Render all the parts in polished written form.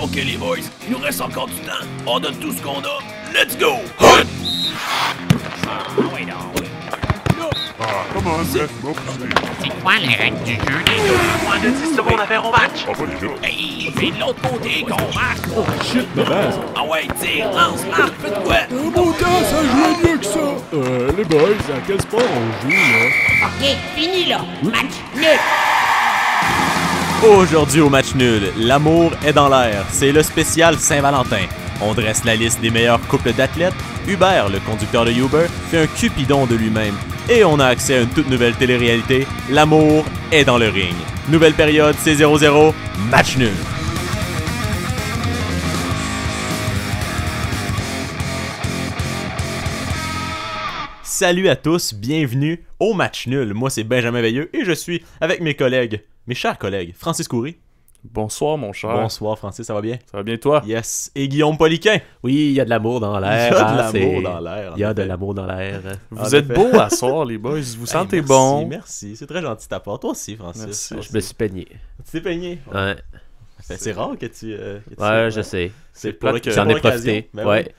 Ok les boys, il nous reste encore du temps. On donne tout ce qu'on a. Let's go! Hut! Come on, C'est quoi les règles du jeu, les gars? Moins de 10 secondes à faire au match. Hey, c'est de l'autre côté qu'on marque! Shit, de base. Ah ouais, tire, lance, marque, fais de quoi? Mon gars, ça jouait mieux que ça. Les boys, à quel sport on joue, là? Ok, fini là! Match nul! Aujourd'hui au match nul, l'amour est dans l'air. C'est le spécial Saint-Valentin. On dresse la liste des meilleurs couples d'athlètes. Hubert, le conducteur de Uber, fait un cupidon de lui-même. Et on a accès à une toute nouvelle télé-réalité. L'amour est dans le ring. Nouvelle période, c'est 0-0. Match nul. Salut à tous, bienvenue au match nul. Moi, c'est Benjamin Veilleux et je suis avec mes collègues, mes chers collègues, Francis Coury. Bonsoir, mon cher. Bonsoir, Francis, ça va bien? Ça va bien, toi? Yes. Et Guillaume Poliquin. Oui, il y a de l'amour dans l'air. Il y a de hein, l'amour c'est- dans l'air. Il y a de l'amour dans l'air. Vous êtes beaux à soir, les boys. Vous sentez merci, bon. Merci, c'est très gentil de ta part. Toi aussi, Francis. Merci. Toi Je me aussi. suis peigné. Tu t'es peigné? Ouais, C'est rare que tu... ouais, je sais. C'est pour plate que- J'en ai l'occasion. profité. Ben Ouais, oui,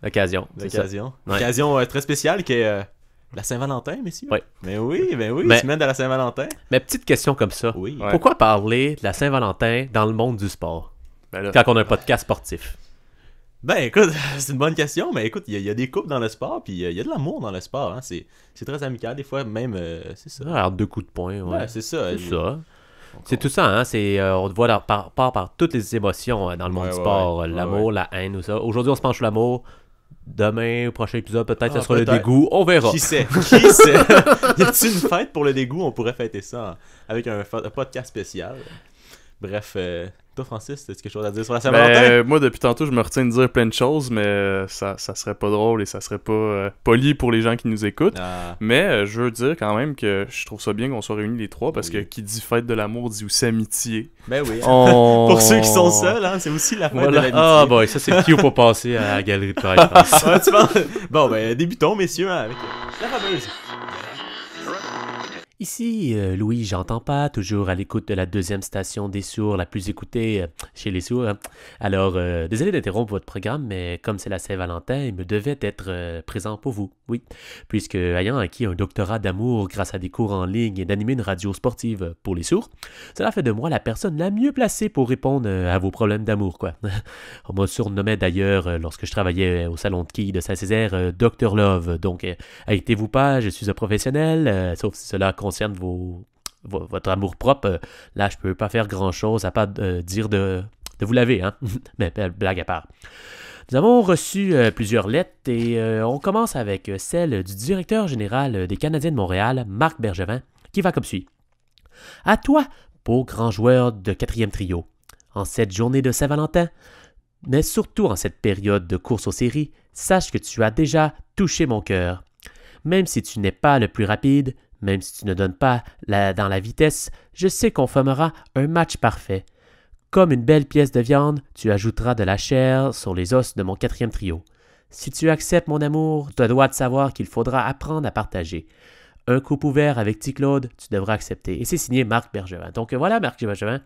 l'occasion. c'est ça. l'occasion. Ouais. Occasion très spéciale qui est la Saint-Valentin, messieurs. Ouais. Ben oui, Mais- semaine de la Saint-Valentin. Mais petite question comme ça. Oui. Ouais. Pourquoi parler de la Saint-Valentin dans le monde du sport? Ben là, Quand on a un podcast sportif. Ben écoute, c'est une bonne question, mais écoute, il y a des couples dans le sport, puis il y a de l'amour dans le sport. Hein. C'est très amical, des fois même, c'est ça. Alors, 2 coups de poing, ouais. Ouais, c'est ça. C'est ça. C'est tout ça, hein? C'est, on te voit par toutes les émotions dans le monde Ouais, du ouais, sport. ouais. L'amour, la haine, ou ça. Aujourd'hui, on se penche sur l'amour. Demain, au prochain épisode, peut-être, Ah, ça sera le peut-être. dégoût. On verra. Qui sait? Qui sait? Y a-t-il une fête pour le dégoût? On pourrait fêter ça avec un podcast spécial. Bref, toi, Francis, as-tu quelque chose à dire sur la Saint-Valentin? moi, depuis tantôt, je me retiens de dire plein de choses, mais ça serait pas drôle et ça serait pas poli pour les gens qui nous écoutent. Ah, Mais je veux dire quand même que je trouve ça bien qu'on soit réunis les trois parce Oui. que qui dit fête de l'amour dit aussi amitié. ben oui. On- Pour ceux qui sont seuls, hein, c'est aussi la fête de l'amitié. Ah, boy, ça, c'est cute pour passer à la galerie de presse. je pense. Ouais, tu penses? Bon, ben, débutons, messieurs, hein, avec la fameuse. Ici, Louis, j'entends pas, toujours à l'écoute de la deuxième station des sourds, la plus écoutée chez les sourds. Hein. Alors, désolé d'interrompre votre programme, mais comme c'est la Saint-Valentin, il me devait être présent pour vous, oui. Puisque, ayant acquis un doctorat d'amour grâce à des cours en ligne et d'animer une radio sportive pour les sourds, cela fait de moi la personne la mieux placée pour répondre à vos problèmes d'amour, quoi. On me surnommait d'ailleurs, lorsque je travaillais au salon de quilles de Saint-Césaire, Dr Love. Donc, inquiétez-vous pas, je suis un professionnel, sauf si cela concerne votre amour-propre. Là, je peux pas faire grand-chose à part dire de vous laver, hein. Mais blague à part. Nous avons reçu plusieurs lettres et on commence avec celle du directeur général des Canadiens de Montréal, Marc Bergevin, qui va comme suit. À toi, beau grand joueur de 4e trio, en cette journée de Saint-Valentin, mais surtout en cette période de course aux séries, sache que tu as déjà touché mon cœur. Même si tu n'es pas le plus rapide, même si tu ne donnes pas dans la vitesse, je sais qu'on formera un match parfait. Comme une belle pièce de viande, tu ajouteras de la chair sur les os de mon 4e trio. Si tu acceptes mon amour, tu dois te savoir qu'il faudra apprendre à partager. Un couple ouvert avec T-Claude, tu devras accepter. Et c'est signé Marc Bergevin. Donc voilà, Marc Bergevin.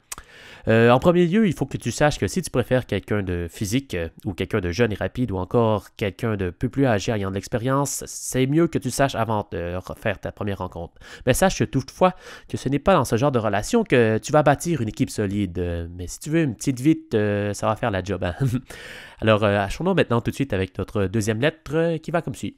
En premier lieu, il faut que tu saches que si tu préfères quelqu'un de physique ou quelqu'un de jeune et rapide ou encore quelqu'un de peu plus âgé ayant de l'expérience, c'est mieux que tu saches avant de faire ta première rencontre. Mais sache toutefois que ce n'est pas dans ce genre de relation que tu vas bâtir une équipe solide. Mais si tu veux une petite vite, ça va faire la job. Hein? Alors, achons-nous maintenant tout de suite avec notre deuxième lettre qui va comme suit.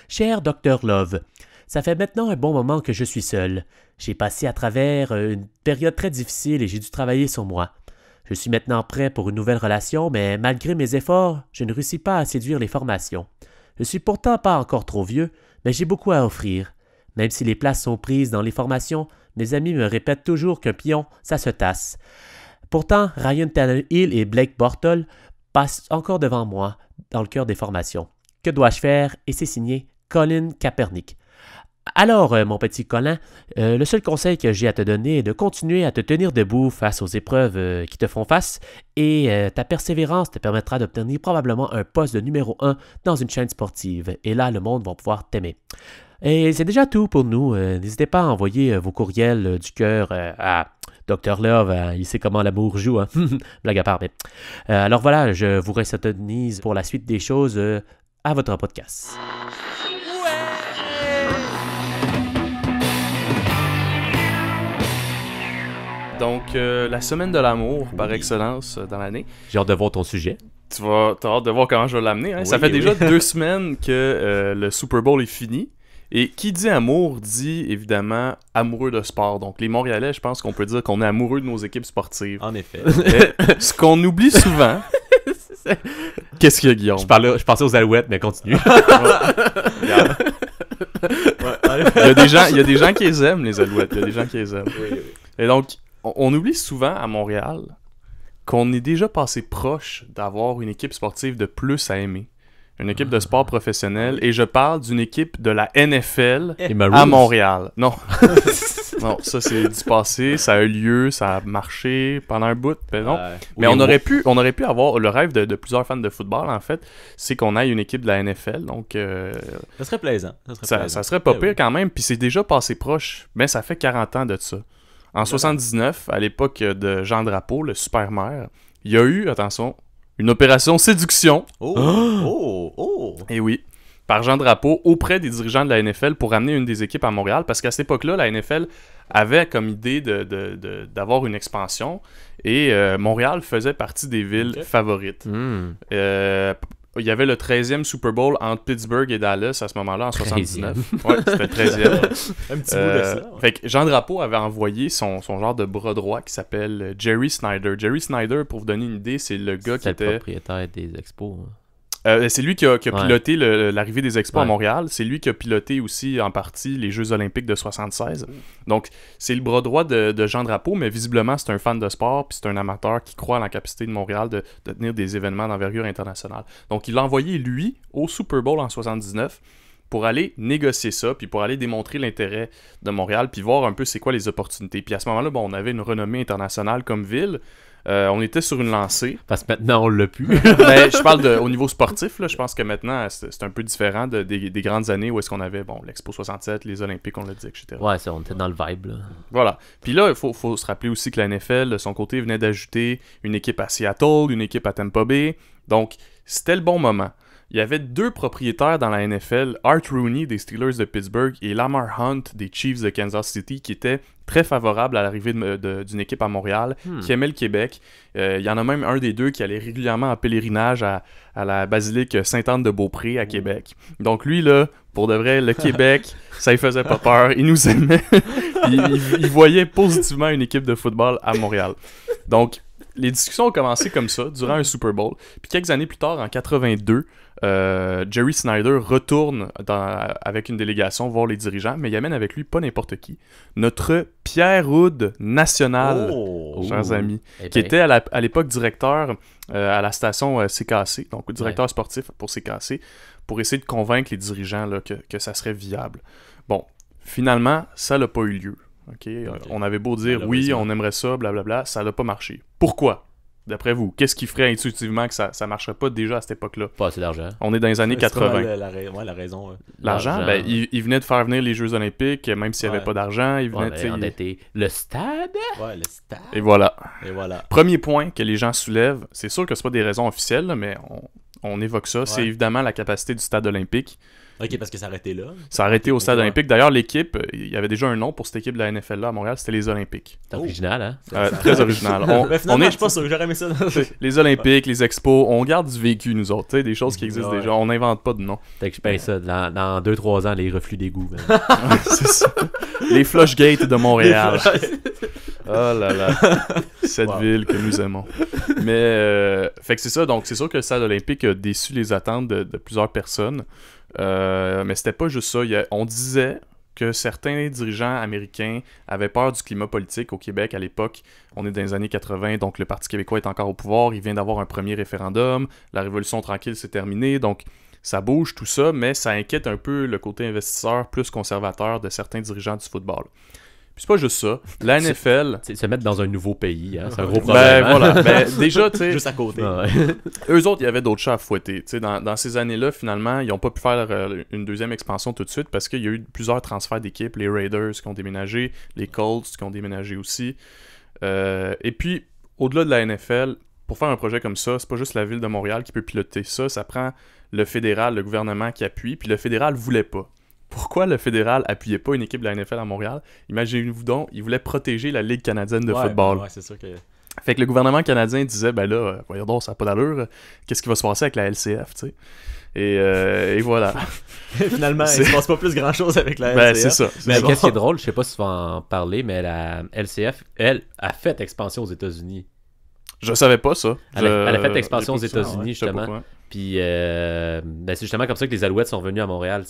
Cher Dr Love, ça fait maintenant un bon moment que je suis seul. J'ai passé à travers une période très difficile et j'ai dû travailler sur moi. Je suis maintenant prêt pour une nouvelle relation, mais malgré mes efforts, je ne réussis pas à séduire les formations. Je suis pourtant pas encore trop vieux, mais j'ai beaucoup à offrir. Même si les places sont prises dans les formations, mes amis me répètent toujours qu'un pion, ça se tasse. Pourtant, Ryan Tannehill et Blake Bortles passent encore devant moi dans le cœur des formations. Que dois-je faire? Et c'est signé Colin Kaepernick. Alors, mon petit Colin, le seul conseil que j'ai à te donner est de continuer à te tenir debout face aux épreuves qui te font face et ta persévérance te permettra d'obtenir probablement un poste de numéro 1 dans une chaîne sportive. Et là, le monde va pouvoir t'aimer. Et c'est déjà tout pour nous. N'hésitez pas à envoyer vos courriels du cœur à Dr. Love, il sait comment l'amour joue, hein. Blague à part, mais... alors voilà, je vous réintroduise pour la suite des choses à votre podcast. Donc, la semaine de l'amour, par excellence, dans l'année. J'ai hâte de voir ton sujet. T'as hâte de voir comment je vais l'amener. Hein? Oui, ça fait oui. déjà 2 semaines que le Super Bowl est fini. Et qui dit amour dit évidemment amoureux de sport. Donc, les Montréalais, je pense qu'on peut dire qu'on est amoureux de nos équipes sportives. En effet. Et ce qu'on oublie souvent... Qu'est-ce qu'il y a, Guillaume? Je pensais aux Alouettes, mais continue. Regarde. Il y a des gens qui les aiment, les Alouettes. Il y a des gens qui les aiment. Et donc, on oublie souvent à Montréal qu'on est déjà passé proche d'avoir une équipe sportive de plus à aimer. Une équipe de sport professionnel. Et je parle d'une équipe de la NFL à Montréal. Non. Non, ça c'est du passé. Ça a eu lieu, ça a marché pendant un bout. Mais non. Mais on aurait pu avoir le rêve de plusieurs fans de football, en fait. C'est qu'on ait une équipe de la NFL. Donc, Ça serait plaisant. ça serait pas pire quand même. Puis c'est déjà passé proche. Mais ça fait 40 ans de ça. En 79, à l'époque de Jean Drapeau, le super maire, il y a eu, attention, une opération séduction. Et oui, par Jean Drapeau auprès des dirigeants de la NFL pour amener une des équipes à Montréal. Parce qu'à cette époque-là, la NFL avait comme idée d'avoir une expansion. Et Montréal faisait partie des villes favorites. Il y avait le 13e Super Bowl entre Pittsburgh et Dallas à ce moment-là, en 79. Ouais, c'était le 13e. Un petit bout de ça. Ouais. Fait que Jean Drapeau avait envoyé son genre de bras droit qui s'appelle Jerry Snyder. Jerry Snyder, pour vous donner une idée, c'est le gars qui était... le propriétaire des expos. c'est lui qui a piloté l'arrivée des expos à Montréal. C'est lui qui a piloté aussi en partie les Jeux olympiques de 76. Donc, c'est le bras droit de Jean Drapeau, mais visiblement, c'est un fan de sport puis c'est un amateur qui croit à la capacité de Montréal de tenir des événements d'envergure internationale. Donc, il l'a envoyé, lui, au Super Bowl en 79 pour aller négocier ça, puis pour aller démontrer l'intérêt de Montréal, puis voir un peu c'est quoi les opportunités. Puis à ce moment-là, on avait une renommée internationale comme ville. On était sur une lancée. Parce que maintenant, on l'a plus. Mais je parle au niveau sportif, là, je pense que maintenant, c'est un peu différent des grandes années où est-ce qu'on avait l'Expo 67, les Olympiques, on l'a dit, etc. Ouais, ça, on était dans le vibe, là. Voilà. Puis là, il faut se rappeler aussi que la NFL, de son côté, venait d'ajouter une équipe à Seattle, une équipe à Tampa Bay. Donc, c'était le bon moment. Il y avait 2 propriétaires dans la NFL, Art Rooney des Steelers de Pittsburgh et Lamar Hunt des Chiefs de Kansas City, qui étaient très favorables à l'arrivée d'une équipe à Montréal, qui aimait le Québec. Il y en a même un des 2 qui allait régulièrement en pèlerinage à la basilique Sainte-Anne-de-Beaupré à Québec. Donc lui, là, pour de vrai, le Québec, ça lui faisait pas peur. Il nous aimait. il voyait positivement une équipe de football à Montréal. Donc, les discussions ont commencé comme ça, durant un Super Bowl. Puis quelques années plus tard, en 82, Jerry Snyder retourne avec une délégation voir les dirigeants, mais il amène avec lui pas n'importe qui. Notre Pierre Hood national, chers amis, qui était à l'époque directeur à la station CKC, donc directeur sportif pour CKC, pour essayer de convaincre les dirigeants là, que ça serait viable. Bon, finalement, ça n'a pas eu lieu. Okay? On avait beau dire oui, on aimerait ça, blablabla, ça n'a pas marché. Pourquoi? D'après vous, qu'est-ce qui ferait intuitivement que ça ne marcherait pas déjà à cette époque-là? Pas assez d'argent. On est dans les années 80. La raison. L'argent, ben, il venait de faire venir les Jeux olympiques, même s'il n'y avait pas d'argent. Il venait le stade? Ouais, le stade. Et voilà. voilà. Premier point que les gens soulèvent, c'est sûr que c'est pas des raisons officielles, là, mais on évoque ça. Ouais. C'est évidemment la capacité du stade olympique. Ok, parce que ça arrêtait là. Ça arrêtait au stade olympique. D'ailleurs, l'équipe, il y avait déjà un nom pour cette équipe de la NFL là à Montréal, c'était les Olympiques. C'est original, hein? Très original. Je suis pas sûr, j'aurais aimé ça. Les Olympiques, les expos, on garde du vécu, nous autres. Des choses qui existent déjà. On n'invente pas de nom. Fait que je pense ça, dans 2-3 ans, les reflux d'égout. C'est ça. Les Flushgate de Montréal. Oh là là. Cette ville que nous aimons. Mais, fait que c'est ça. Donc, c'est sûr que le stade olympique a déçu les attentes de plusieurs personnes. Mais c'était pas juste ça. On disait que certains dirigeants américains avaient peur du climat politique au Québec à l'époque. On est dans les années 80, donc le Parti québécois est encore au pouvoir. Il vient d'avoir un premier référendum. La Révolution tranquille s'est terminée. Donc, ça bouge, tout ça, mais ça inquiète un peu le côté investisseur plus conservateur de certains dirigeants du football. Puis c'est pas juste ça. La NFL... C'est se mettre dans un nouveau pays, hein? C'est un gros problème. Ben voilà. Ben, déjà, tu sais... Juste à côté. Eux autres, il y avait d'autres chats à fouetter. Tu sais, dans ces années-là, finalement, ils n'ont pas pu faire une deuxième expansion tout de suite parce qu'il y a eu plusieurs transferts d'équipes. Les Raiders qui ont déménagé, les Colts qui ont déménagé aussi. Et puis, au-delà de la NFL, pour faire un projet comme ça, c'est pas juste la ville de Montréal qui peut piloter ça, ça prend le fédéral, le gouvernement qui appuie, puis le fédéral voulait pas. Pourquoi le fédéral appuyait pas une équipe de la NFL à Montréal? Imaginez-vous donc, il voulait protéger la Ligue canadienne de football. Ouais, c'est sûr que... Fait que le gouvernement canadien disait, ben là, voyons donc, ça n'a pas d'allure, qu'est-ce qui va se passer avec la LCF, tu sais? Et voilà. Finalement, il se passe pas plus grand-chose avec la Ben, LCF. c'est ça. Mais bon. qu'est-ce qui est drôle, je sais pas si tu vas en parler, mais la LCF, elle, a fait expansion aux États-Unis. Je savais pas ça. Elle a fait expansion aux j'ai pas vu ça. États-Unis, Je sais pas justement. pourquoi. Puis, ben, c'est justement comme ça que les Alouettes sont venus à Montréal.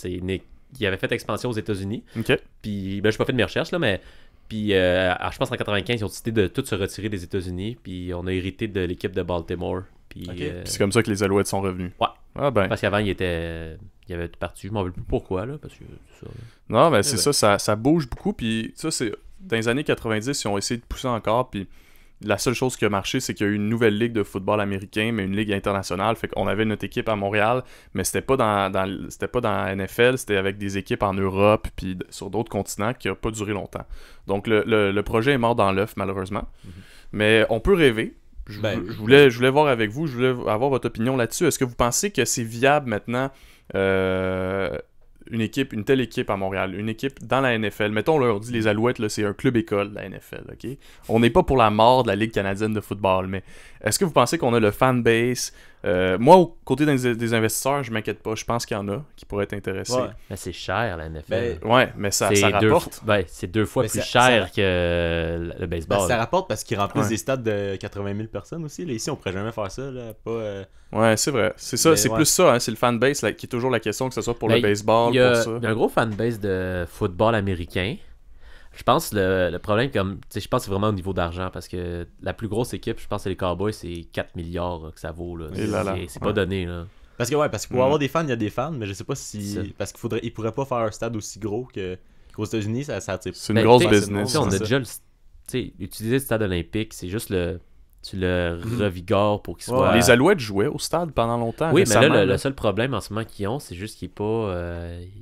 Ils avaient fait expansion aux États-Unis. Ok. Puis, ben, je n'ai pas fait de mes recherches, là, mais. Puis, alors, je pense qu'en 95, ils ont décidé de tout se retirer des États-Unis. Puis, on a hérité de l'équipe de Baltimore. Puis, Ok. Puis c'est comme ça que les Alouettes sont revenus. Ouais. Ah ben. Parce qu'avant, il avait parti. Je m'en rappelle plus pourquoi, là. Parce que c'est ça. Non, mais c'est ben. ça bouge beaucoup. Puis ça, c'est. Dans les années 90, ils ont essayé de pousser encore. Puis la seule chose qui a marché, c'est qu'il y a eu une nouvelle ligue de football américain, mais une ligue internationale. Fait qu'on avait notre équipe à Montréal, mais c'était pas c'était pas dans la NFL, c'était avec des équipes en Europe puis sur d'autres continents qui n'a pas duré longtemps. Donc le projet est mort dans l'œuf, malheureusement. Mais on peut rêver. Je voulais voir avec vous, je voulais avoir votre opinion là-dessus. Est-ce que vous pensez que c'est viable maintenant une telle équipe à Montréal, une équipe dans la NFL? Mettons, là, on dit les Alouettes, là, c'est un club-école de la NFL, ok? On n'est pas pour la mort de la Ligue canadienne de football, mais est-ce que vous pensez qu'on a le fanbase? Moi, au côté des investisseurs, je m'inquiète pas. Je pense qu'il y en a qui pourraient être intéressés. Ouais. Mais c'est cher, la NFL. Ben, Ouais, mais ça c'est rapporte. c'est 2 fois Mais plus ça- cher que le baseball. Ben, ça rapporte parce qu'ils remplissent Ouais. des stades de 80 000 personnes aussi. Là, ici, on pourrait jamais faire ça. Là. Pas, Ouais, c'est vrai. C'est ça, Mais c'est ouais. plus ça, hein, c'est le fanbase là, qui est toujours la question, que ce soit pour Ben, le baseball, il y a pour ça. un gros fanbase de football américain. Je pense que le problème, comme je pense que c'est vraiment au niveau d'argent, parce que la plus grosse équipe, je pense que c'est les Cowboys, c'est 4 milliards là, que ça vaut. Là. Et là là. C'est pas donné. Là. Parce que pour avoir des fans, il y a des fans, mais je sais pas Ça. si. Parce qu'ils pourraient pas faire un stade aussi gros qu'aux États-Unis, ça attire. C'est une Ben, grosse t'sais, business. t'sais, on c'est a ça. déjà utilisé le stade olympique, c'est juste tu le revigores pour qu'il soit. Les Alouettes jouaient au stade pendant longtemps. Oui, mais là, récemment, le seul problème en ce moment qu'ils ont, c'est juste qu'il est pas.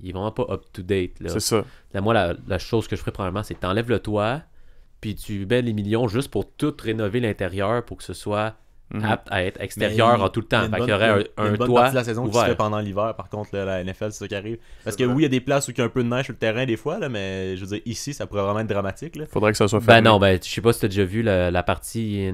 Il est vraiment pas up-to-date. Là. C'est ça. Là, moi, la chose que je ferais premièrement, c'est que t'enlèves le toit, puis tu mets les millions juste pour tout rénover l'intérieur pour que ce soit apte à être extérieur Mais en tout le temps. il y a Fait une qu'il y aurait bonne- il y a un une bonne toit partie de la saison qui se ouvert. fait pendant l'hiver, par contre, là, la NFL, c'est ça qui arrive. Parce que vrai. oui, il y a des places où il y a un peu de neige sur le terrain des fois, là, mais je veux dire, ici, ça pourrait vraiment être dramatique. Là. Faudrait que ça soit Ben fermé. non, je sais pas si t'as déjà vu la partie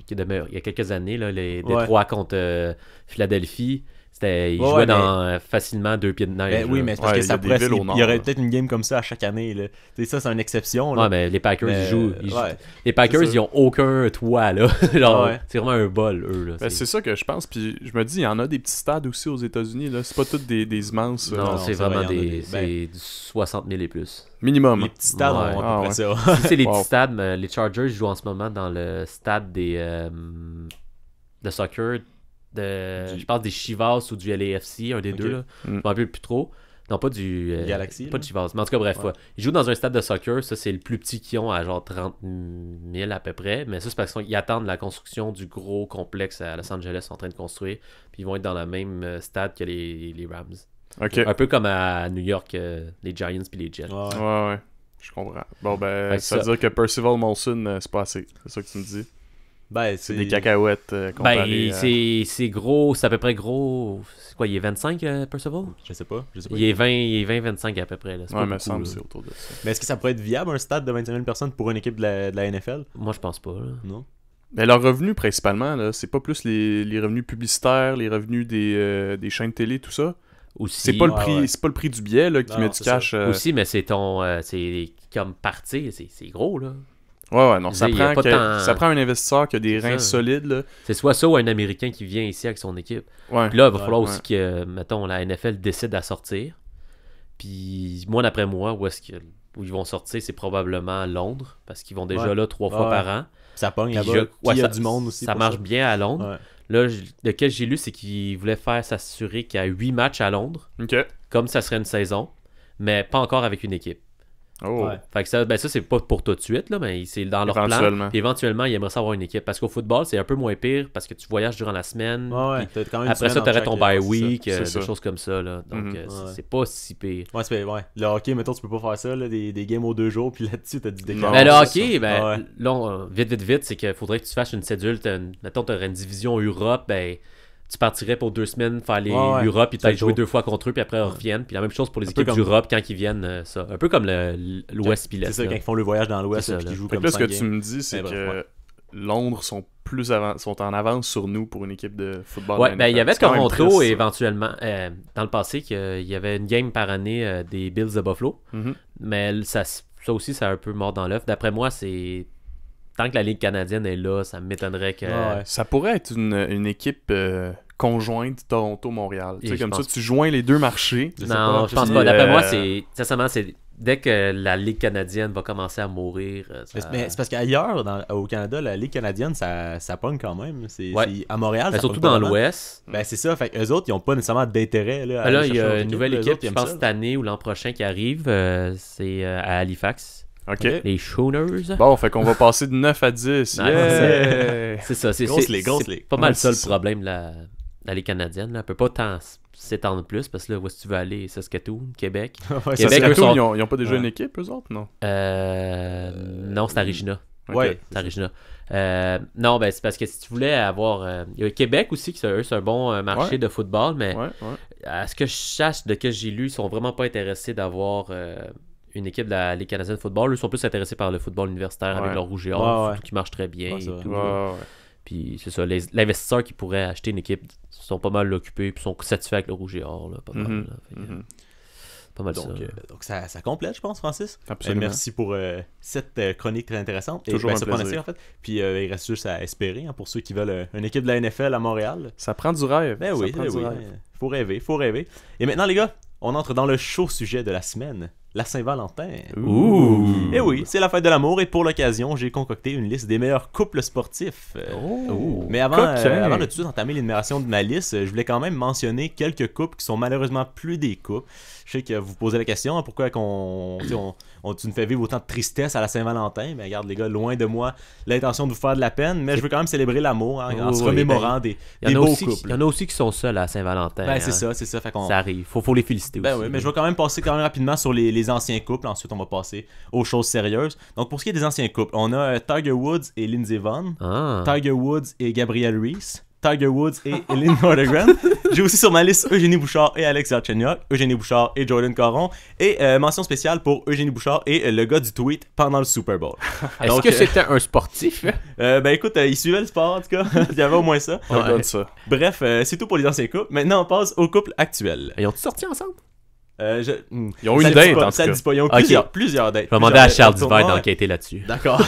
il y a quelques années, là, les Ouais. Détroit contre Philadelphie. Ils Ouais, jouaient mais- dans facilement 2 pieds de neige. Ben oui, là. mais c'est parce Ouais, que il y ça a des pourrait. villes au Il nord, y aurait là. peut-être une game comme ça à chaque année. Là. Tu sais, ça, c'est une exception. Là. Ouais, mais les Packers, Mais, ils jouent. ouais. Les Packers, C'est ça. ils ont aucun toit, là. Genre, Ouais. c'est vraiment un bol, eux, là. Ben, c'est ça que je pense. Puis je me dis, il y en a des petits stades aussi aux États-Unis. Là. C'est pas tous des immenses. Non, non, c'est ça va, vraiment il y en a des- c'est du 60 000 et plus. Minimum. Les petits stades Ouais. ont Ah, à peu près ça. Si c'est les Wow. petits stades, mais les Chargers jouent en ce moment dans le stade de soccer je pense des Chivas ou du LAFC, un des Ok. deux, là. Je Mm. m'en rappelle plus trop. Non, pas du Galaxy, pas là. de Chivas. Mais en tout cas, bref, Ouais. ouais. Ils jouent dans un stade de soccer. Ça, c'est le plus petit qu'ils ont à genre 30 000 à peu près. Mais ça, c'est parce qu'ils attendent la construction du gros complexe à Los Angeles, sont en train de construire. Puis ils vont être dans le même stade que les Rams. Ok. Un peu comme à New York, les Giants puis les Jets. Ouais. Ouais. Je comprends. Bon, ben, Fait que ça veut ça- dire que Percival Molson, c'est pas assez. C'est ça que tu me dis. Ben, C'est des cacahuètes comparées Ben, à- c'est gros, c'est à peu près gros. C'est quoi, il est 25, Percival? Je sais pas. Il est 20-25 à peu près. Là. C'est Ouais, pas mais beaucoup, semble là. c'est autour de ça. Mais est-ce que ça pourrait être viable un stade de 25 000 personnes pour une équipe de la NFL? Moi, je pense pas. Là. Non. Mais leurs revenus, principalement, là, c'est pas plus les revenus publicitaires, les revenus des chaînes télé, tout ça. Aussi, C'est pas le ouais, prix, ouais. c'est pas le prix du billet là, qui Non, met non, du c'est cash. aussi, mais c'est c'est comme parti, c'est gros là. Ouais, non, ça Il y a prend, pas tant- ça prend un investisseur qui a des C'est reins ça. solides. Là. C'est soit ça ou un Américain qui vient ici avec son équipe. Ouais. Puis là, il va falloir ouais. aussi que, mettons, la NFL décide à sortir. Puis moi, d'après moi, où ils vont sortir, c'est probablement à Londres, parce qu'ils vont déjà Ouais. là 3 fois Ouais. par an. Ça pogne Puis là-bas. je- Puis ouais, il y a ça- du monde aussi. Ça pour marche bien à Londres. Ouais. Là, lequel j'ai lu, c'est qu'ils voulaient faire s'assurer qu'il y a 8 matchs à Londres, Ok. comme ça serait une saison, mais pas encore avec une équipe. Oh. Ouais. Fait que ça, ça c'est pas pour tout de suite, là, mais c'est dans leur plan. Éventuellement. Puis éventuellement, ils aimeraient ça avoir une équipe. Parce qu'au football, c'est un peu moins pire parce que tu voyages durant la semaine. Ouais, puis t'as quand même une après ça, semaine t'aurais en ton chaque- bye ouais, c'est week, ça. des C'est ça. choses comme ça. Là. Donc, Mhm. c'est pas si pire. ça. Ouais. Le hockey, mettons, tu peux pas faire ça, là, des games aux 2 jours, puis là-dessus, t'as du décalage. Non, Mais le c'est hockey, Ah ouais. là, vite, c'est qu'il faudrait que tu fasses une cédule. Mettons, t'aurais une division Europe, ben, tu partirais pour 2 semaines faire Ouais. l'Europe, puis C'est peut-être jouer tôt. 2 fois contre eux, puis après, ils reviennent. Puis la même chose pour les Un peu équipes comme- d'Europe quand ils viennent, ça. Un peu comme l'Ouest puis l'Est. C'est ça, là. quand ils font le voyage dans l'Ouest, C'est ça, puis là. qu'ils jouent Fait comme que là, ce que 5 tu me dis, c'est Mais que bref, Londres sont sont en avance sur nous pour une équipe de football. Ouais, ben il y avait C'est quand même Toronto triste, ça. éventuellement dans le passé qu'il y avait une game par année des Bills de Buffalo, Mhm. mais ça aussi c'est un peu mort dans l'œuf. D'après moi, c'est tant que la Ligue canadienne est là, ça m'étonnerait que Ouais. Ça pourrait être une équipe conjointe Toronto-Montréal. Tu sais, Et comme je ça, pense- tu joins les deux marchés. non, je pense Puis, pas. D'après moi, c'est dès que la Ligue canadienne va commencer à mourir. Mais c'est parce qu'ailleurs, au Canada, la Ligue canadienne, ça pogne quand même. Ouais. À Montréal, ça surtout pogne pas dans vraiment. l'Ouest. Ben c'est ça, fait qu'eux autres, ils ont pas nécessairement d'intérêt là, à Là, aller il y chercher a leur une nouvelle Eux équipe, autres, ils je aiment pense ça, cette année ou l'an prochain qui arrive. C'est à Halifax. OK. Les Schooners. Bon, fait qu'on va passer de 9 à 10. Ouais, Yeah! C'est ça. Grosse ligue, grosse ligue. pas mal Ouais, ça le c'est ça. problème de la Ligue canadienne. Là. Elle peut pas tant s'étendre plus parce que là, où est-ce que tu veux aller? Saskatoon, Québec. Ouais, Québec, Saskatoon, eux sont- ils ont pas déjà Ouais. une équipe, eux autres, non? Non, c'est à Regina. Ok. Ouais. C'est à Regina. Non, ben c'est parce que si tu voulais avoir... Il y a Québec aussi, qui eux, c'est un bon marché Ouais. de football, mais Ouais. à ce que je sache, de que j'ai lu, ils sont vraiment pas intéressés d'avoir une équipe de la Ligue canadienne de football. Eux sont plus intéressés par le football universitaire Ouais. avec leur rouge et or, Ouais, ouais. surtout qui marche très bien. Ouais, c'est et vrai. tout, Ouais, là. ouais. Puis c'est ça, l'investisseur qui pourrait acheter une équipe sont pas mal occupés puis sont satisfaits avec le rouge et or. Là, pas mal. Mhm. Là. Fait que, Mhm. Pas mal Donc, ça. donc ça complète, je pense, Francis. Absolument. Merci pour cette chronique très intéressante. Toujours un ça prend plaisir. assez, en fait. Puis il reste juste à espérer, hein, pour ceux qui veulent une équipe de la NFL à Montréal. Ça prend du rêve. Ben oui, Ça prend ben du oui. rêve. Faut rêver, faut rêver. Et maintenant, les gars, on entre dans le chaud sujet de la semaine, la Saint-Valentin. Ouh! Et oui, c'est la fête de l'amour et pour l'occasion, j'ai concocté une liste des meilleurs couples sportifs. Mais avant de tout de suite entamer l'énumération de ma liste, je voulais quand même mentionner quelques couples qui sont malheureusement plus des couples. Je sais que vous posez la question, hein, pourquoi tu nous fais vivre autant de tristesse à la Saint-Valentin. Mais regarde les gars, loin de moi l'intention de vous faire de la peine, mais je veux quand même célébrer l'amour en se Oui, remémorant des Il y beaux en couples. a aussi qui sont seuls à Saint-Valentin. Ben, hein. c'est ça. Fait qu'on... Ça arrive. Faut les féliciter Ben aussi. oui, mais je vais quand même passer rapidement sur les anciens couples. Ensuite, on va passer aux choses sérieuses. Donc, pour ce qui est des anciens couples, on a Tiger Woods et Lindsey Vonn, Ah. Tiger Woods et Gabrielle Reese, Tiger Woods et Ellen Nordegren. J'ai aussi sur ma liste Eugénie Bouchard et Alex Galchenyuk, Eugénie Bouchard et Jordan Caron, et mention spéciale pour Eugénie Bouchard et le gars du tweet pendant le Super Bowl. Est-ce Donc, que c'était un sportif? ben écoute, il suivait le sport en tout cas. Il y avait au moins ça. On regarde ça. Bref, c'est tout pour les anciens couples. Maintenant, on passe aux couples actuels. Ils ont-ils sorti ensemble? Ils ont ça une le dit date, pas, en ça tout le cas. dit pas. Ils ont Ok. plusieurs dates. Je vais demander à Charles Plusieurs Divert dates. d'enquêter là-dessus. D'accord.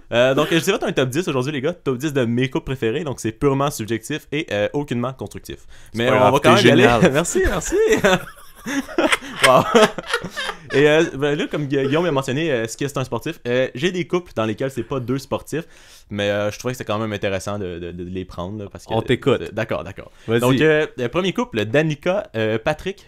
Donc, je vous ai fait un top 10 aujourd'hui, les gars. Top 10 de mes couples préférés. Donc, c'est purement subjectif et aucunement constructif. Mais pas on grave, va quand même t'es y aller. génial. Merci. Wow. Et ben là, comme Guillaume a mentionné, ce qu'est c'est un sportif, j'ai des couples dans lesquels c'est pas deux sportifs, mais je trouvais que c'est quand même intéressant de les prendre. Là, parce que, On t'écoute. D'accord. Vas-y. Donc, le premier couple, Danica Patrick,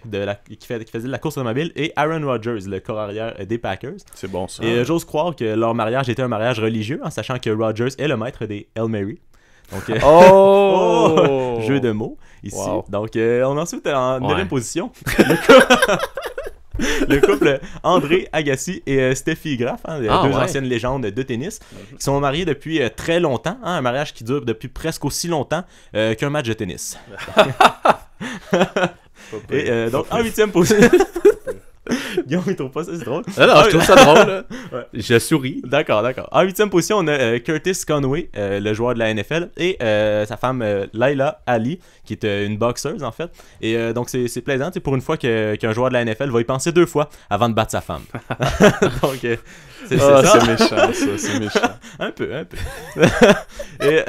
qui faisait de la course automobile, et Aaron Rodgers, le corps arrière des Packers. C'est bon, ça. Et j'ose croire que leur mariage était un mariage religieux, en sachant que Rodgers est le maître des Hail Mary. Donc, Oh! jeu de mots ici. Wow. Donc, on a ensuite en Ouais. 9e position le couple André Agassi et Steffi Graf, hein, deux ouais. anciennes légendes de tennis, qui sont mariés depuis très longtemps, hein, un mariage qui dure depuis presque aussi longtemps qu'un match de tennis. Et donc, en 8e position. Guillaume, il trouve pas ça, c'est drôle. Non, je trouve ça drôle. Là. Ouais. Je souris. D'accord. En 8e position, on a Curtis Conway, le joueur de la NFL, et sa femme Laila Ali, qui est une boxeuse en fait. Et donc c'est plaisant, tu sais, pour une fois qu'un joueur de la NFL va y penser deux fois avant de battre sa femme. Donc c'est Ah, ça. c'est méchant, ça, c'est méchant. Un peu. Et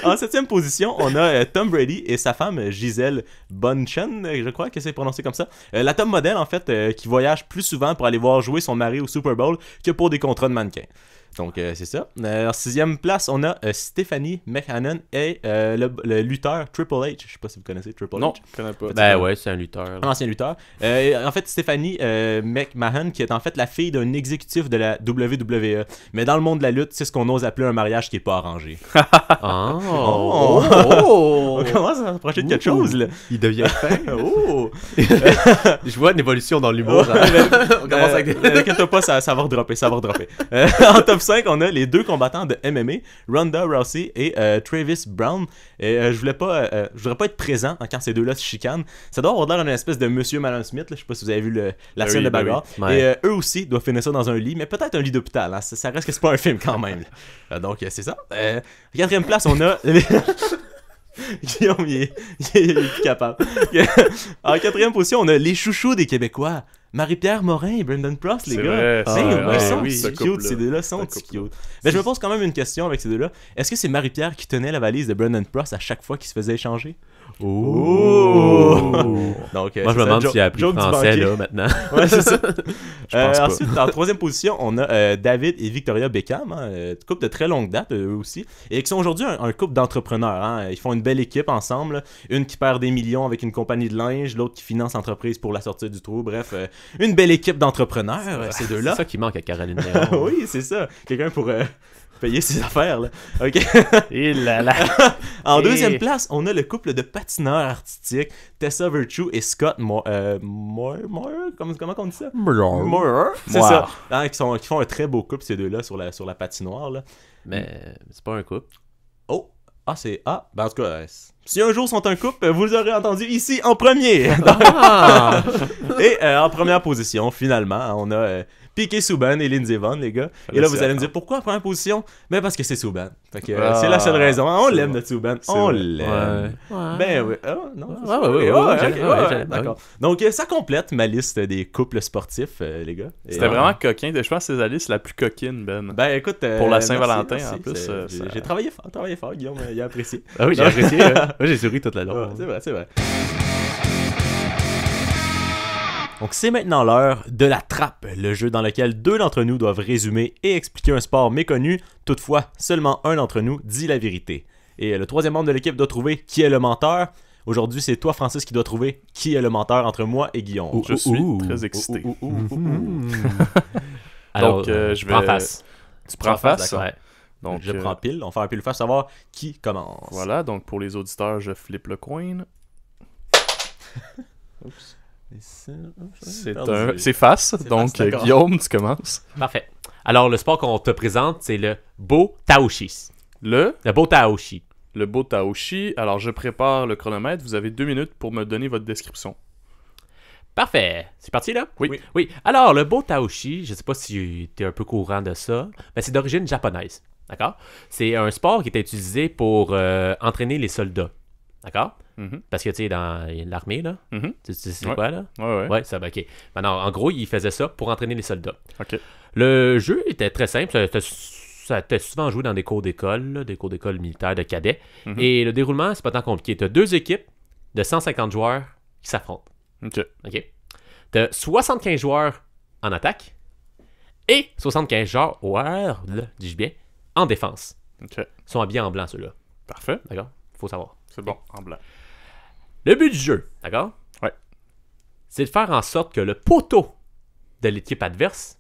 en 7e position, on a Tom Brady et sa femme Gisèle Bündchen, je crois que c'est prononcé comme ça. La top modèle, en fait, qui voyage plus souvent pour aller voir jouer son mari au Super Bowl que pour des contrats de mannequin. Donc, c'est ça. En 6e place, on a Stephanie McMahon et le lutteur Triple H. Je sais pas si vous connaissez Triple H. Non, je connais pas. Ben ouais, c'est un lutteur. Un ancien lutteur. En fait, Stephanie McMahon, qui est en fait la fille d'un exécutif de la WWE. Mais dans le monde de la lutte, c'est ce qu'on ose appeler un mariage qui est pas arrangé. Oh! On commence à s'approcher de quelque chose, là. Il devient fin. Oh! Je vois une évolution dans l'humour. On commence avec des... T'inquiète pas, ça va redropper, en top 5, on a les 2 combattants de MMA, Ronda Rousey et Travis Brown. Et je voudrais pas être présent quand ces deux-là se chicanent. Ça doit avoir l'air d'une espèce de Monsieur Malone Smith, là. Je sais pas si vous avez vu la scène de bagarre. Ouais. Et eux aussi doivent finir ça dans un lit, mais peut-être un lit d'hôpital. Hein. Ça reste que c'est pas un film quand même. Donc c'est ça. 4e place, on a... Guillaume, il est plus capable. En 4e position, on a les chouchous des Québécois. Marie-Pierre Morin et Brendan Pross, les gars. Ils sont cute, ces deux-là sont cute. Mais je me pose quand même une question avec ces deux-là. Est-ce que c'est Marie-Pierre qui tenait la valise de Brendan Pross à chaque fois qu'il se faisait échanger? Oh! Donc, moi, je me demande s'il a appris français, là, maintenant. Ouais, c'est ça. pense pas. Ensuite, en 3e position, on a David et Victoria Beckham, couple de très longue date, eux aussi, et qui sont aujourd'hui un couple d'entrepreneurs. Hein. Ils font une belle équipe ensemble. Une qui perd des millions avec une compagnie de linge, l'autre qui finance l'entreprise pour la sortie du trou. Bref, une belle équipe d'entrepreneurs, ces deux-là. C'est ça qui manque à Caroline Néron. Oui, c'est ça. Quelqu'un pour payer ses affaires, là. OK. Et là là. En 2e place, on a le couple de patineurs artistiques, Tessa Virtue et Scott Moore. Comment on dit ça? Moore. C'est ça. Hein, qui font un très beau couple, ces deux-là, sur la patinoire, là. Mais c'est pas un couple. Oh! Ah, c'est... Ah, ben en tout cas, si un jour ils sont un couple, vous l'aurez entendu ici en premier. Et en première position, finalement, on a Piqué Souban et Lindsey Vonn, les gars. Et là, vous allez me dire, pourquoi en première position? Ben parce que c'est Souban. Fait que c'est la seule raison. On l'aime, notre Souban. On l'aime. Ouais. Ben oui. Oh, non. Ouais, d'accord. Donc, ça complète ma liste des couples sportifs, les gars. C'était vraiment coquin. Je pense que c'est la liste la plus coquine, Ben. Ben écoute... pour la Saint-Valentin, merci. en plus. J'ai travaillé fort, Guillaume. Il a apprécié. Ah oui, j'ai apprécié. Moi, j'ai souri toute la longue. C'est vrai. Donc c'est maintenant l'heure de la trappe, le jeu dans lequel 2 d'entre nous doivent résumer et expliquer un sport méconnu. Toutefois, seulement un d'entre nous dit la vérité. Et le 3e membre de l'équipe doit trouver qui est le menteur. Aujourd'hui, c'est toi, Francis, qui dois trouver qui est le menteur entre moi et Guillaume. Je suis très excité. Alors, donc, je vais... prends face. Tu prends face? D'accord. Ouais. Donc, je prends pile. On fait un pile-face, savoir qui commence. Voilà, donc pour les auditeurs, je flippe le coin. Oups. C'est face, donc face, Guillaume, tu commences. Parfait. Alors, le sport qu'on te présente, c'est le Bo Taoshi. Le Bo Taoshi. Le Bo Taoshi. Alors, je prépare le chronomètre. Vous avez 2 minutes pour me donner votre description. Parfait. C'est parti, là? Oui. Alors, le Bo Taoshi, je sais pas si tu es un peu courant de ça, mais c'est d'origine japonaise. D'accord? C'est un sport qui était utilisé pour entraîner les soldats. D'accord? Mm-hmm. Parce que, tu sais, dans l'armée, là, Mm-hmm. tu sais c'est quoi, là? Ouais. Ça, ben, OK. Maintenant, en gros, il faisait ça pour entraîner les soldats. OK. Le jeu était très simple. Ça était souvent joué dans des cours d'école, là, des cours d'école militaire de cadets. Mm-hmm. Et le déroulement, c'est pas tant compliqué. Tu as 2 équipes de 150 joueurs qui s'affrontent. OK. Tu as 75 joueurs en attaque et 75 joueurs, dis-je bien, en défense. OK. Ils sont habillés en blanc, ceux-là. Parfait. D'accord? Faut savoir. C'est bon, en blanc. Le but du jeu, d'accord? Ouais. C'est de faire en sorte que le poteau de l'équipe adverse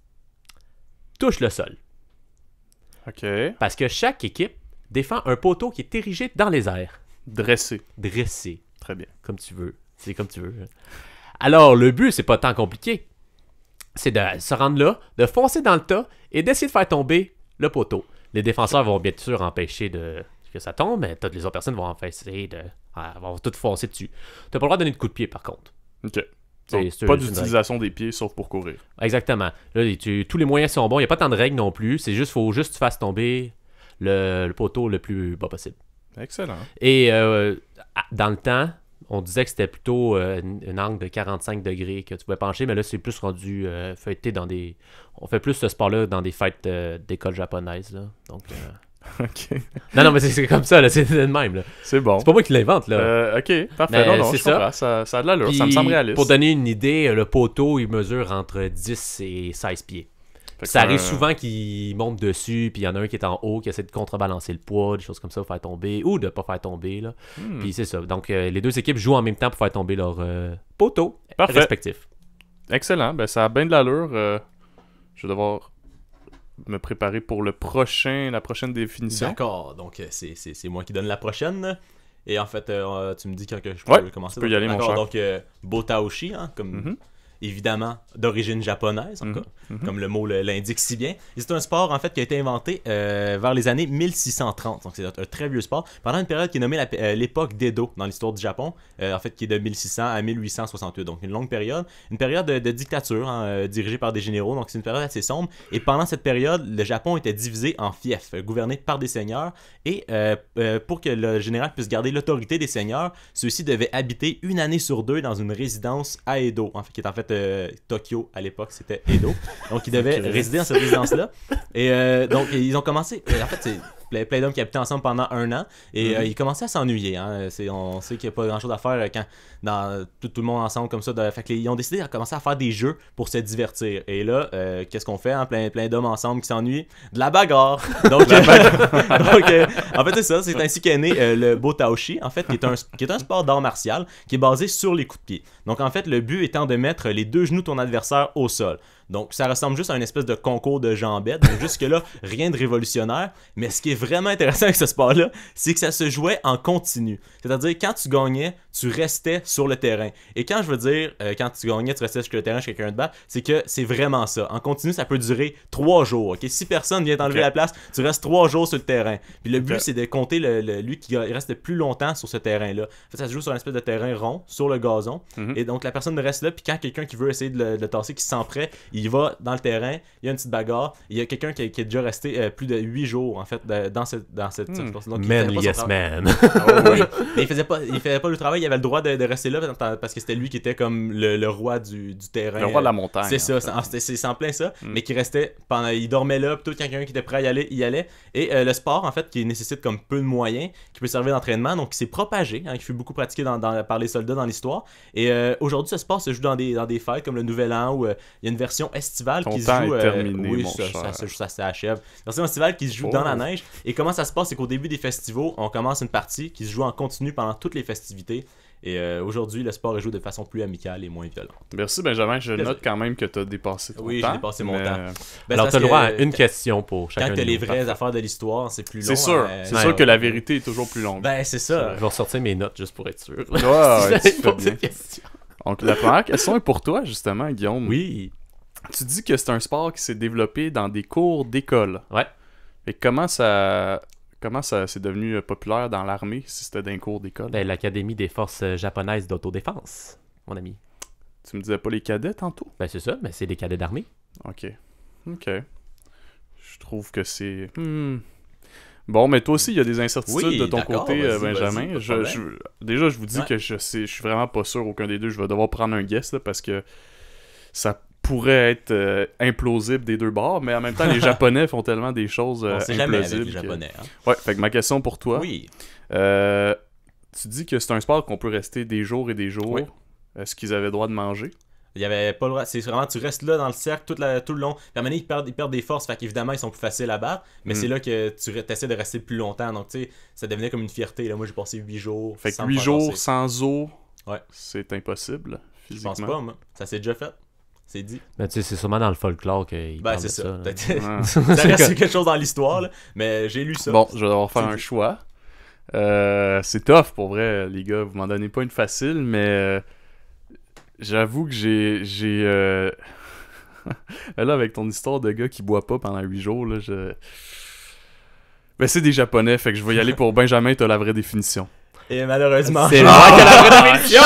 touche le sol. OK. Parce que chaque équipe défend un poteau qui est érigé dans les airs. Dressé. Dressé. Très bien. Comme tu veux. C'est comme tu veux. Alors, le but, c'est pas tant compliqué. C'est de se rendre là, de foncer dans le tas et d'essayer de faire tomber le poteau. Les défenseurs vont bien sûr empêcher que ça tombe, mais toutes les autres personnes vont essayer vont toutes foncer dessus. Tu n'as pas le droit de donner de coups de pied, par contre. OK. Donc, C'est pas une d'utilisation des pieds, sauf pour courir. Exactement. Là, tous les moyens sont bons. Il n'y a pas tant de règles non plus. C'est juste, faut juste que tu fasses tomber le poteau le plus bas possible. Excellent. Et dans le temps, on disait que c'était plutôt un angle de 45 degrés que tu pouvais pencher, mais là, c'est plus rendu feuilleté dans des... On fait plus ce sport-là dans des fêtes d'école japonaise, là. Donc... OK. Non, mais c'est comme ça, là. C'est le même, là. C'est bon. C'est pas moi qui l'invente, là. OK, parfait. Mais non, c'est je comprends. Ça a de l'allure. Ça me semble réaliste. Pour donner une idée, le poteau, il mesure entre 10 et 16 pieds. Ça arrive souvent qu'ils montent dessus, puis il y en a un qui est en haut, qui essaie de contrebalancer le poids, des choses comme ça, faire tomber, ou de pas faire tomber. Là. Puis c'est ça. Donc, les deux équipes jouent en même temps pour faire tomber leurs poteaux respectifs. Excellent. Ben, ça a bien de l'allure. Je vais devoir me préparer pour la prochaine définition. D'accord. Donc, c'est moi qui donne la prochaine. Et en fait, tu me dis quand que je peux commencer. Tu peux y aller, mon cher. Donc, Botaoshi, hein, comme... évidemment d'origine japonaise, comme le mot l'indique si bien. Et c'est un sport en fait qui a été inventé vers les années 1630, donc c'est un très vieux sport, pendant une période qui est nommée l'époque d'Edo dans l'histoire du Japon, en fait qui est de 1600 à 1868, donc une longue période, une période de dictature dirigée par des généraux, donc c'est une période assez sombre, et pendant cette période, le Japon était divisé en fiefs, gouverné par des seigneurs, et pour que le général puisse garder l'autorité des seigneurs, ceux-ci devaient habiter une année sur 2 dans une résidence à Edo, en fait, qui est en fait Tokyo à l'époque, c'était Edo. Donc ils devaient résider dans cette résidence-là. Et donc ils ont commencé. En fait, c'est plein d'hommes qui habitaient ensemble pendant 1 an. Et ils commençaient à s'ennuyer. Hein. On sait qu'il n'y a pas grand-chose à faire quand dans tout le monde ensemble comme ça. Fait qu'ils ont décidé de commencer à faire des jeux pour se divertir. Et là, qu'est-ce qu'on fait? Hein? Plein d'hommes ensemble qui s'ennuient. De la bagarre! Donc, en fait, c'est ça. C'est ainsi qu'est né le Botaoshi, en fait, qui est un sport d'art martial qui est basé sur les coups de pied. Donc, en fait, le but étant de mettre les 2 genoux de ton adversaire au sol. Donc, ça ressemble juste à une espèce de concours de jambettes. Donc, jusque-là, rien de révolutionnaire. Mais ce qui est vraiment intéressant avec ce sport-là, c'est que ça se jouait en continu. C'est-à-dire, quand tu gagnais, tu restais sur le terrain. Et quand je veux dire, quand tu gagnais, tu restais sur le terrain chez quelqu'un de bas, c'est que c'est vraiment ça. En continu, ça peut durer 3 jours. Okay? Si personne vient t'enlever la place, tu restes 3 jours sur le terrain. Puis le but, c'est de compter lui qui reste le plus longtemps sur ce terrain-là. En fait, ça se joue sur une espèce de terrain rond, sur le gazon. Et donc, la personne reste là. Puis quand quelqu'un qui veut essayer de le tasser, qui se sent prêt, il va dans le terrain, il y a une petite bagarre, il y a quelqu'un qui est déjà resté plus de 8 jours en fait dans cette donc, man, yes man. Oui. Mais il faisait pas le travail, il avait le droit de rester là parce que c'était lui qui était comme le roi du terrain. Le roi de la montagne. C'est ça, c'est en plein ça, mais qui restait pendant, il dormait là, plutôt quelqu'un qui était prêt à y aller, il y allait. Et le sport en fait qui nécessite comme peu de moyens, qui peut servir d'entraînement, donc qui s'est propagé, qui fut beaucoup pratiqué par les soldats dans l'histoire. Et aujourd'hui ce sport se joue dans des fêtes comme le Nouvel An où il y a une version estivale qui se joue. Terminé, oui, mon ça s'achève. Version estivale qui se joue dans la neige. Et comment ça se passe, c'est qu'au début des festivals, on commence une partie qui se joue en continu pendant toutes les festivités. Et aujourd'hui, le sport est joué de façon plus amicale et moins violente. Merci Benjamin, je note quand même que tu as dépassé ton temps. Oui, j'ai dépassé mon temps. Alors, tu as le droit à une question pour chacun. Quand tu as les vraies affaires de l'histoire, c'est plus long. C'est sûr, c'est sûr que la vérité est toujours plus longue. Ben, c'est ça. Je vais ressortir mes notes juste pour être sûr. Ouais, tu fais bien. Donc, la première question est pour toi, justement, Guillaume. Oui. Tu dis que c'est un sport qui s'est développé dans des cours d'école. Ouais. Et comment ça s'est devenu populaire dans l'armée si c'était dans un cours d'école? Ben, l'Académie des forces japonaises d'autodéfense, mon ami. Tu me disais pas les cadets tantôt? Ben, c'est ça, mais c'est des cadets d'armée. Ok. Je trouve que c'est... Bon, mais toi aussi, il y a des incertitudes de ton côté, Benjamin. Déjà, je vous dis que je suis vraiment pas sûr aucun des deux. Je vais devoir prendre un guess là, parce que ça pourrait être implausible des deux bords, mais en même temps, les Japonais font tellement des choses implausibles. Jamais avec les Japonais. Hein. Ouais, fait que ma question pour toi. Oui. Tu dis que c'est un sport qu'on peut rester des jours et des jours. Oui. Est-ce qu'ils avaient le droit de manger? Il y avait pas le droit. C'est vraiment, tu restes là dans le cercle tout le long. Puis à un moment donné, ils perdent des forces, fait qu'évidemment, ils sont plus faciles à battre. Mais c'est là que tu essaies de rester plus longtemps. Donc, tu sais, ça devenait comme une fierté. Là. Moi, j'ai passé 8 jours. Fait que 8 jours sans eau, c'est impossible, physiquement. Je pense pas, moi. Ça s'est déjà fait. C'est dit. Mais tu sais, c'est sûrement dans le folklore qu'ils parlent de ça. Ça reste quelque chose dans l'histoire, là, mais j'ai lu ça. Bon, je vais devoir faire un choix. C'est tough, pour vrai, les gars. Vous m'en donnez pas une facile, mais j'avoue que j'ai là, avec ton histoire de gars qui boit pas pendant 8 jours, là, ben, c'est des Japonais, fait que je vais y aller pour Benjamin, t'as la vraie définition. Et malheureusement, c'est moi qui ai la vraie définition!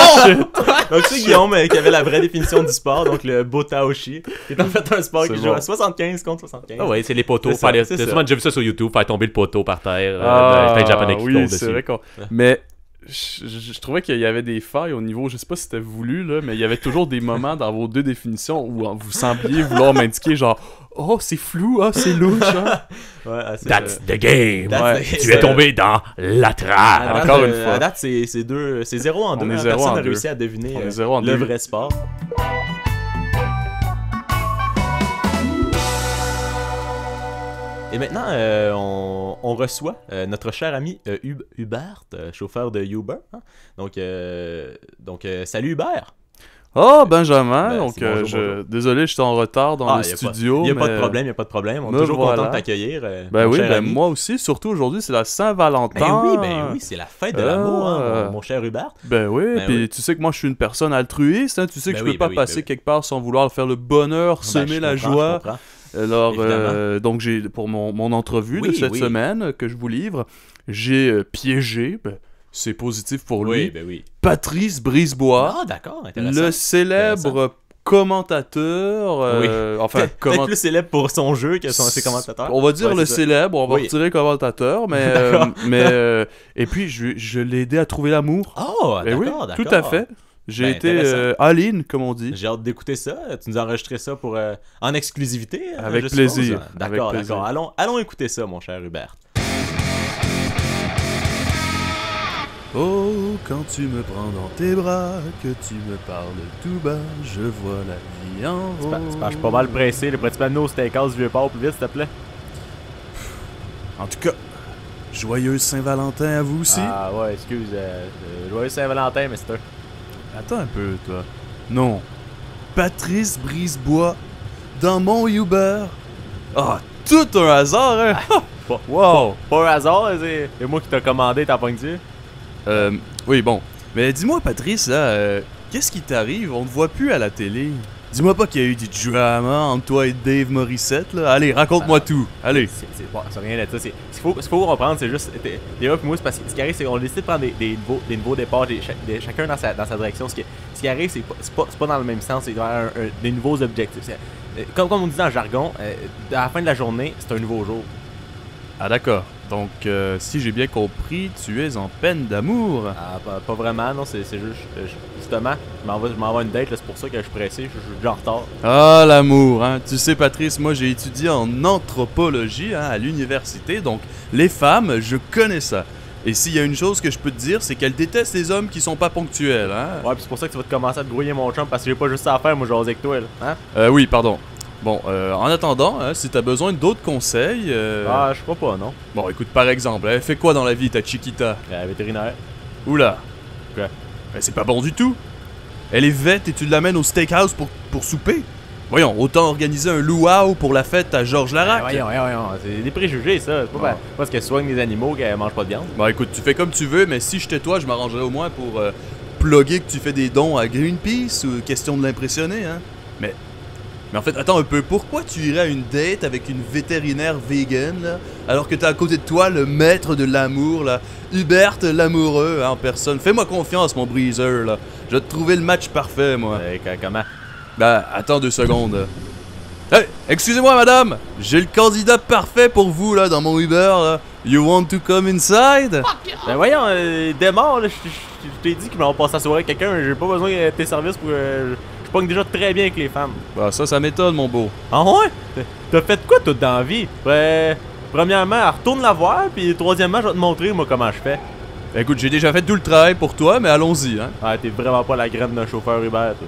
Donc c'est Guillaume qui avait la vraie définition du sport, donc le Botaoshi, qui est en fait un sport qui joue à 75 contre 75. Ah ouais, c'est les poteaux. T'as souvent déjà vu ça sur YouTube, faire tomber le poteau par terre. Plein de Japonais qui oui, tombent c'est dessus. vrai mais je trouvais qu'il y avait des failles au niveau, je sais pas si c'était voulu, là, mais il y avait toujours des moments dans vos deux définitions où vous sembliez vouloir m'indiquer genre « Oh, c'est flou, c'est louche. Hein? » That's the game. Tu es tombé dans la trappe. Encore une fois. À date, c'est 0 en 2. Personne n'a réussi à deviner le vrai sport. maintenant, on reçoit notre cher ami Hubert, chauffeur de Uber. Hein? Donc, salut Hubert! Oh, Benjamin! Ben, donc, bonjour. Désolé, j'étais en retard dans le studio. Il n'y a mais... pas de problème, il n'y a pas de problème. On est Me toujours voilà. content de t'accueillir. Ben mon oui, cher ami. moi aussi. Surtout aujourd'hui, c'est la Saint-Valentin. Ben oui, c'est la fête de l'amour, hein, mon cher Hubert. Ben oui, Ben puis oui. tu sais que moi je suis une personne altruiste, hein, tu sais que Ben je oui, peux pas ben oui, passer ben oui. quelque part sans vouloir faire le bonheur, semer Je la comprends, joie. je comprends. Alors, Évidemment. donc j'ai pour mon entrevue de Oui, cette oui. semaine que je vous livre, j'ai piégé, ben, c'est positif pour lui, Oui, ben oui. Patrice Brisebois, Ah, d'accord, intéressant. le célèbre commentateur, Oui. enfin Peut-être plus célèbre pour son jeu que ses commentateurs. On va dire Ouais, le c'est ça. célèbre, on va Oui. retirer commentateur, mais D'accord. et puis je l'ai aidé à trouver l'amour. Oh, Eh oui, d'accord, d'accord. tout à fait. J'ai Ben, été intéressant. all-in, comme on dit. J'ai hâte d'écouter ça. Tu nous as enregistré ça pour en exclusivité. Avec je plaisir. suppose. D'accord, Avec plaisir. d'accord. Allons écouter ça, mon cher Hubert. Oh, quand tu me prends dans tes bras, que tu me parles tout bas, je vois la vie en rose. Je suis pas mal pressé. Le petit panneau steakhouse vieux port plus vite, s'il te plaît. En tout cas, joyeuse Saint-Valentin à vous aussi. Ah ouais, excuse. Joyeux Saint-Valentin, mister. Attends un peu, toi. Non. Patrice Brisebois, dans mon Uber. Ah, tout un hasard, hein? Wow. Pas un hasard, c'est moi qui t'ai commandé, t'as pogné. Oui, bon. Mais dis-moi, Patrice, là, qu'est-ce qui t'arrive? On te voit plus à la télé. Dis-moi pas qu'il y a eu du drama entre toi et Dave Morissette, là. Allez, raconte-moi tout. Allez. C'est rien de ça. Ce qu'il faut reprendre, c'est juste. Les gars, puis moi, c'est parce que ce qui arrive, c'est qu'on décide de prendre des nouveaux départs, chacun dans sa direction. Ce qui arrive, c'est pas dans le même sens, c'est vers des nouveaux objectifs. Comme on dit dans le jargon, à la fin de la journée, c'est un nouveau jour. Ah, d'accord. Donc, si j'ai bien compris, tu es en peine d'amour. Ah, pas vraiment, non, c'est juste. Justement, je m'en vais à une date, là, c'est pour ça que je suis pressé, je suis déjà en retard. Ah, l'amour, hein. Tu sais, Patrice, moi, j'ai étudié en anthropologie, hein, à l'université, donc les femmes, je connais ça. Et s'il y a une chose que je peux te dire, c'est qu'elles détestent les hommes qui sont pas ponctuels, hein. Ouais, pis c'est pour ça que tu vas te commencer à te grouiller mon chum, parce que j'ai pas juste ça à faire, moi, j'ose avec toi, là. Hein? Oui, pardon. Bon, en attendant, hein, si t'as besoin d'autres conseils... Ah, je crois pas, non. Bon, écoute, par exemple, elle fait quoi dans la vie, ta Chiquita? Vétérinaire. Oula. Quoi? Ben, c'est pas bon du tout. Elle est vête et tu l'amènes au steakhouse pour souper. Voyons, autant organiser un luau pour la fête à Georges Larac. Voyons, c'est des préjugés, ça. C'est pas parce qu'elle soigne les animaux qu'elle mange pas de viande. Bon, écoute, tu fais comme tu veux, mais si j'étais toi, je m'arrangerais au moins pour plugger que tu fais des dons à Greenpeace ou question de l'impressionner, hein. Mais en fait, attends un peu, pourquoi tu irais à une date avec une vétérinaire vegan, là, alors que t'as à côté de toi le maître de l'amour, là, Hubert l'amoureux, hein, en personne? Fais-moi confiance, mon breezer, là. Je vais te trouver le match parfait, moi. Comment? Ben, attends 2 secondes. Hey, excusez-moi, madame, j'ai le candidat parfait pour vous, là, dans mon Uber, là. You want to come inside? Ben voyons, démarre, là, je t'ai dit que je m'en passe la soirée avec quelqu'un, j'ai pas besoin de tes services pour... Je pogne déjà très bien avec les femmes. Bah, ça m'étonne, mon beau. Ah ouais? T'as fait quoi toute dans la vie? Premièrement, retourne la voir, puis troisièmement, je vais te montrer, moi, comment je fais. Écoute, j'ai déjà fait tout le travail pour toi, mais allons-y, hein. Ah, t'es vraiment pas la graine d'un chauffeur Uber, toi.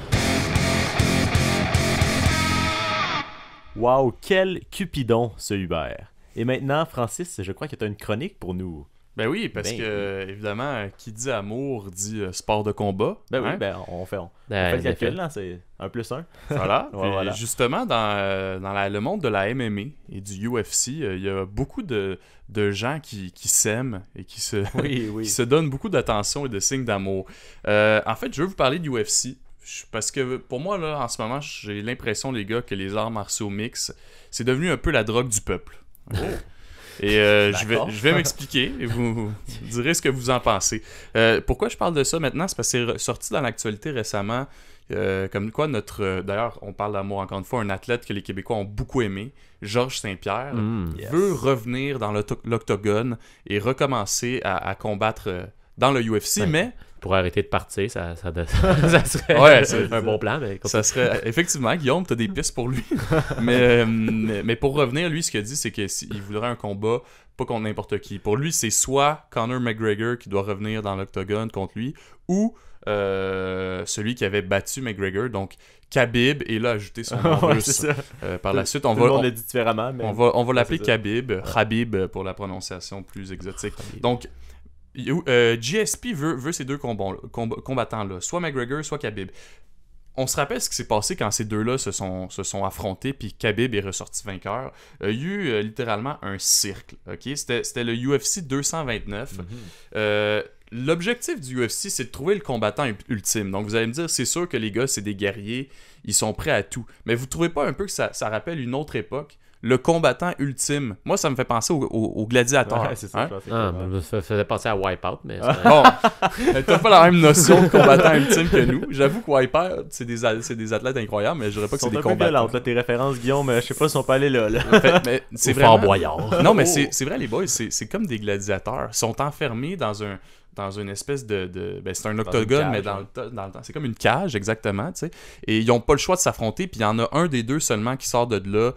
Wow, quel cupidon, ce Hubert. Et maintenant, Francis, je crois que t'as une chronique pour nous. Ben oui, parce que, évidemment, qui dit amour dit sport de combat. Ben hein? oui, ben on fait Ben, le calcul, là, c'est 1+1. Voilà. Ouais, Puis, voilà. justement, dans le monde de la MMA et du UFC, il y a beaucoup de gens qui s'aiment et qui se, Oui. qui se donnent beaucoup d'attention et de signes d'amour. En fait, je veux vous parler du UFC. Parce que pour moi, là, en ce moment, j'ai l'impression, les gars, que les arts martiaux mix, c'est devenu un peu la drogue du peuple. Et je vais m'expliquer et vous direz ce que vous en pensez. Pourquoi je parle de ça maintenant? C'est parce que c'est sorti dans l'actualité récemment. Comme quoi, d'ailleurs, on parle d'amour encore une fois, un athlète que les Québécois ont beaucoup aimé, Georges Saint-Pierre, veut revenir dans l'octogone et recommencer à combattre dans le UFC, mais... Pour arrêter de partir, ça serait un bon plan. Mais ça serait... Effectivement, Guillaume, t'as des pistes pour lui. mais pour revenir, lui, ce qu'il a dit, c'est qu'il voudrait un combat, pas contre n'importe qui. Pour lui, c'est soit Conor McGregor qui doit revenir dans l'octogone contre lui, ou celui qui avait battu McGregor, donc Khabib, et là ajouter son nom russe. Par la suite, on le dit différemment, mais... on va l'appeler Khabib, Khabib pour la prononciation plus exotique. Donc, GSP veut ces deux combattants-là, soit McGregor, soit Khabib. On se rappelle ce qui s'est passé quand ces deux-là se sont affrontés, puis Khabib est ressorti vainqueur. Il y a eu littéralement un cercle. Okay? C'était le UFC 229. L'objectif du UFC, c'est de trouver le combattant ultime. Donc vous allez me dire, c'est sûr que les gars, c'est des guerriers, ils sont prêts à tout. Mais vous trouvez pas un peu que ça rappelle une autre époque? Le combattant ultime. Moi, ça me fait penser au gladiateur. Ouais, c'est ça, ça faisait penser à Wipeout, mais... Bon, t'as pas la même notion de combattant ultime que nous. J'avoue que Wipeout, c'est des athlètes incroyables, mais je dirais pas que c'est des combattants. Là, tes références, Guillaume, je sais pas si on peut aller là. Mais c'est Fort Boyard. Non, mais c'est vrai, les boys, c'est comme des gladiateurs. Ils sont enfermés dans une espèce de c'est un octogone, mais dans le temps. C'est comme une cage, exactement, tu sais. Et ils n'ont pas le choix de s'affronter, puis il y en a un des deux seulement qui sort de là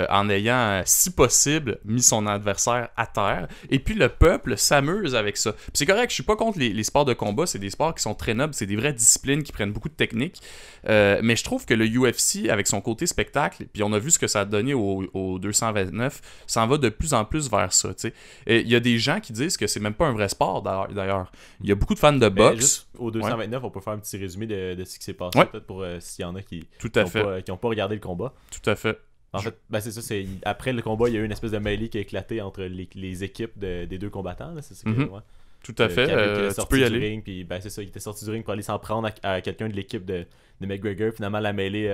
en ayant, si possible, mis son adversaire à terre. Et puis le peuple s'amuse avec ça. Puis c'est correct, je suis pas contre les sports de combat, c'est des sports qui sont très nobles, c'est des vraies disciplines qui prennent beaucoup de technique. Mais je trouve que le UFC, avec son côté spectacle, puis on a vu ce que ça a donné au 229, s'en va de plus en plus vers ça, tu sais. Il y a des gens qui disent que c'est même pas un vrai sport, d'ailleurs. Il y a beaucoup de fans de boxe. Juste au 229, on peut faire un petit résumé de ce qui s'est passé, peut-être pour s'il y en a qui n'ont pas regardé le combat. Tout à fait. En fait, c'est ça. Après le combat, il y a eu une espèce de mêlée qui a éclaté entre les équipes des deux combattants. Là, c'est ça Tout à fait. Tu peux y aller. Ring, puis, c'est ça, il était sorti du ring pour aller s'en prendre à quelqu'un de l'équipe de McGregor. Finalement, la mêlée...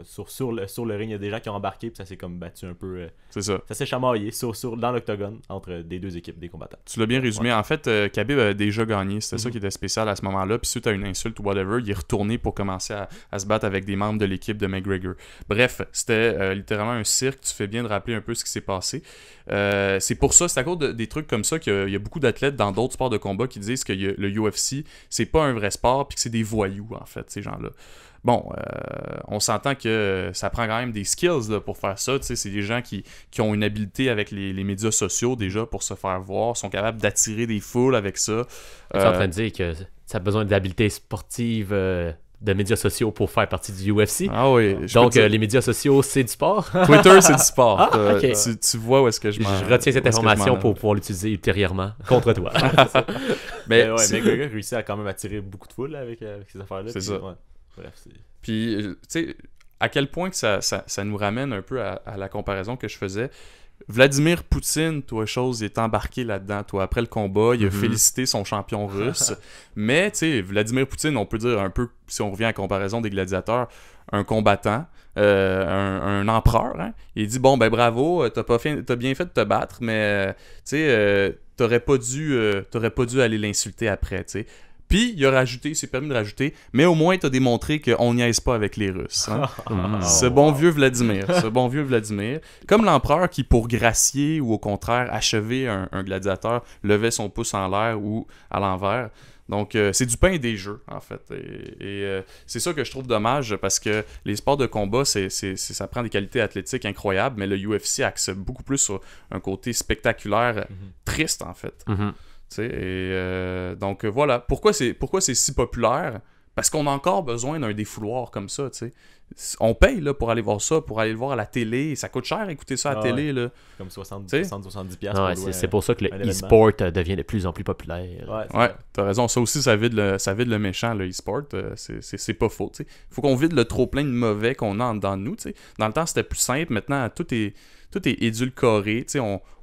sur le ring, il y a des gens qui ont embarqué, puis ça s'est comme battu un peu. C'est ça. Ça s'est chamaillé dans l'octogone entre des deux équipes des combattants. Tu l'as bien résumé. En fait, Khabib a déjà gagné. C'était ça qui était spécial à ce moment-là. Puis suite à une insulte ou whatever, il est retourné pour commencer à se battre avec des membres de l'équipe de McGregor. Bref, c'était littéralement un cirque. Tu fais bien de rappeler un peu ce qui s'est passé. C'est pour ça, c'est à cause des trucs comme ça qu'il y a beaucoup d'athlètes dans d'autres sports de combat qui disent que le UFC, c'est pas un vrai sport, puis que c'est des voyous, en fait, ces gens-là. Bon, on s'entend que ça prend quand même des skills là, pour faire ça. C'est des gens qui ont une habileté avec les médias sociaux déjà pour se faire voir, sont capables d'attirer des foules avec ça. Tu es en train de dire que ça a besoin d'habileté sportive de médias sociaux pour faire partie du UFC. Ah oui. Donc, les médias sociaux, c'est du sport? Twitter, c'est du sport. Okay. Tu vois où est-ce que je retiens cette information pour pouvoir l'utiliser ultérieurement contre toi. Mais McGregor réussit à quand même attirer beaucoup de foules avec ces affaires-là. C'est ça. Ouais. Bref, puis, tu sais, à quel point que ça nous ramène un peu à la comparaison que je faisais. Vladimir Poutine, toi, il est embarqué là-dedans. Toi, après le combat, il a félicité son champion russe. Mais, tu sais, Vladimir Poutine, on peut dire un peu, si on revient à la comparaison des gladiateurs, un combattant, un empereur. Hein? Il dit, bon, ben bravo, t'as bien fait de te battre, mais, tu sais, t'aurais pas dû aller l'insulter après, tu sais. Puis, il s'est permis de rajouter, mais au moins, t'as démontré qu'on niaise pas avec les Russes. Hein? Ce bon vieux Vladimir. Comme l'empereur qui, pour gracier ou au contraire achever un gladiateur, levait son pouce en l'air ou à l'envers. Donc, c'est du pain et des jeux, en fait. Et c'est ça que je trouve dommage, parce que les sports de combat, ça prend des qualités athlétiques incroyables, mais le UFC axe beaucoup plus sur un côté spectaculaire, triste, en fait. Et donc voilà, pourquoi c'est si populaire? Parce qu'on a encore besoin d'un défouloir comme ça, tu sais. On paye là, pour aller voir ça, pour aller le voir à la télé. Ça coûte cher écouter ça à la télé. Là. Comme 70$. Ouais, c'est pour ça que le e-sport devient de plus en plus populaire. Ouais, t'as raison. Ça aussi, ça vide le méchant, le e-sport. C'est pas faux. T'sais. Faut qu'on vide le trop-plein de mauvais qu'on a dans nous. T'sais. Dans le temps, c'était plus simple. Maintenant, tout est édulcoré.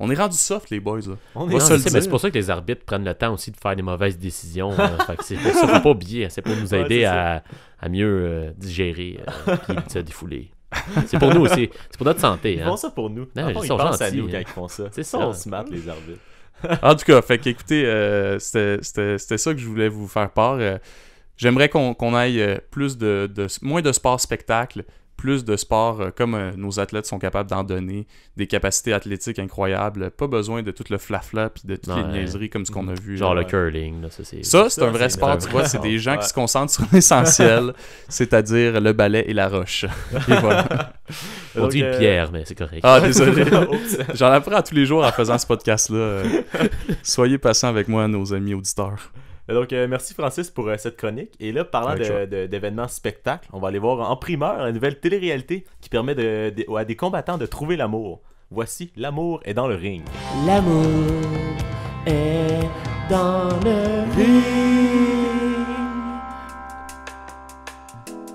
On est rendu soft, les boys. Là. Mais c'est pour ça que les arbitres prennent le temps aussi de faire des mauvaises décisions. Fait que c'est pour ça, faut pas oublier. C'est pour nous aider à mieux digérer et se défouler. C'est pour nous aussi. C'est pour notre santé. Ils font ça pour nous. Non, ils pensent à nous quand ils font ça. C'est ça. On se mate, les arbitres. En tout cas, fait qu'écoutez, c'était ça que je voulais vous faire part. J'aimerais qu'on aille moins de sport spectacle, plus de sport comme nos athlètes sont capables d'en donner, des capacités athlétiques incroyables, pas besoin de tout le flafla puis de toutes les niaiseries comme ce qu'on a vu. Genre le curling, là, c'est un vrai sport, tu vois, c'est des gens qui se concentrent sur l'essentiel, c'est-à-dire le balai et la roche. Et voilà. On dit une pierre, mais c'est correct. Ah, désolé. J'en apprends tous les jours en faisant ce podcast-là. Soyez patients avec moi, nos amis auditeurs. Donc, merci Francis pour cette chronique. Et là, parlant d'événements spectacles, on va aller voir en primeur une nouvelle télé-réalité qui permet à des combattants de trouver l'amour. Voici L'amour est dans le ring. L'amour est dans le ring.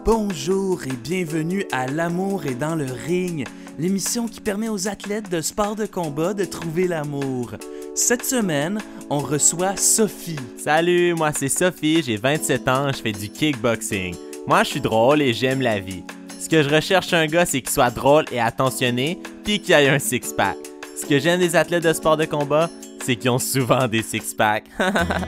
Bonjour et bienvenue à L'amour est dans le ring, l'émission qui permet aux athlètes de sport de combat de trouver l'amour. Cette semaine, on reçoit Sophie. Salut, moi c'est Sophie, j'ai 27 ans, je fais du kickboxing. Moi je suis drôle et j'aime la vie. Ce que je recherche chez un gars, c'est qu'il soit drôle et attentionné, puis qu'il ait un six-pack. Ce que j'aime des athlètes de sport de combat, c'est qu'ils ont souvent des six-packs.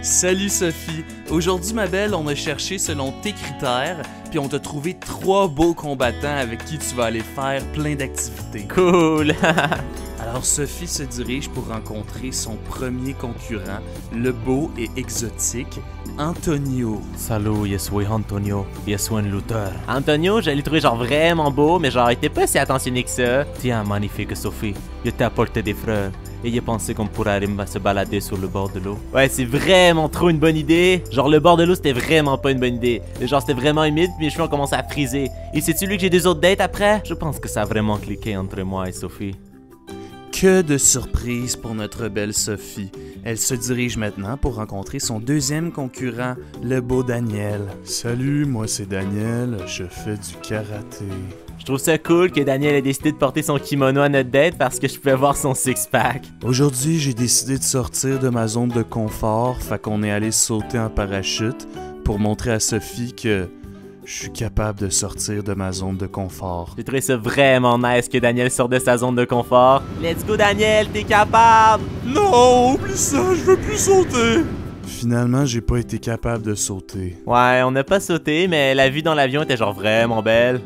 Salut Sophie. Aujourd'hui, ma belle, on a cherché selon tes critères, puis on t'a trouvé 3 beaux combattants avec qui tu vas aller faire plein d'activités. Cool! Alors Sophie se dirige pour rencontrer son premier concurrent, le beau et exotique Antonio. Salut, je suis Antonio, je suis un lutteur. Antonio, je l'ai trouvé genre vraiment beau, mais genre il était pas si attentionné que ça. Tiens, magnifique Sophie, je t'ai apporté des fleurs. Et j'ai pensé qu'on pourrait aller se balader sur le bord de l'eau. Ouais, c'est vraiment trop une bonne idée. Genre, le bord de l'eau, c'était vraiment pas une bonne idée. Genre, c'était vraiment humide, puis mes cheveux ont commencé à friser. Et c'est-tu lui que j'ai 2 autres dates après? Je pense que ça a vraiment cliqué entre moi et Sophie. Que de surprises pour notre belle Sophie. Elle se dirige maintenant pour rencontrer son deuxième concurrent, le beau Daniel. Salut, moi c'est Daniel, je fais du karaté. Je trouve ça cool que Daniel ait décidé de porter son kimono à notre date parce que je pouvais voir son six-pack. Aujourd'hui, j'ai décidé de sortir de ma zone de confort, fait qu'on est allé sauter en parachute pour montrer à Sophie que je suis capable de sortir de ma zone de confort. J'ai trouvé ça vraiment nice que Daniel sorte de sa zone de confort. Let's go Daniel, t'es capable! Non, oublie ça, je veux plus sauter! Finalement, j'ai pas été capable de sauter. Ouais, on n'a pas sauté, mais la vue dans l'avion était genre vraiment belle.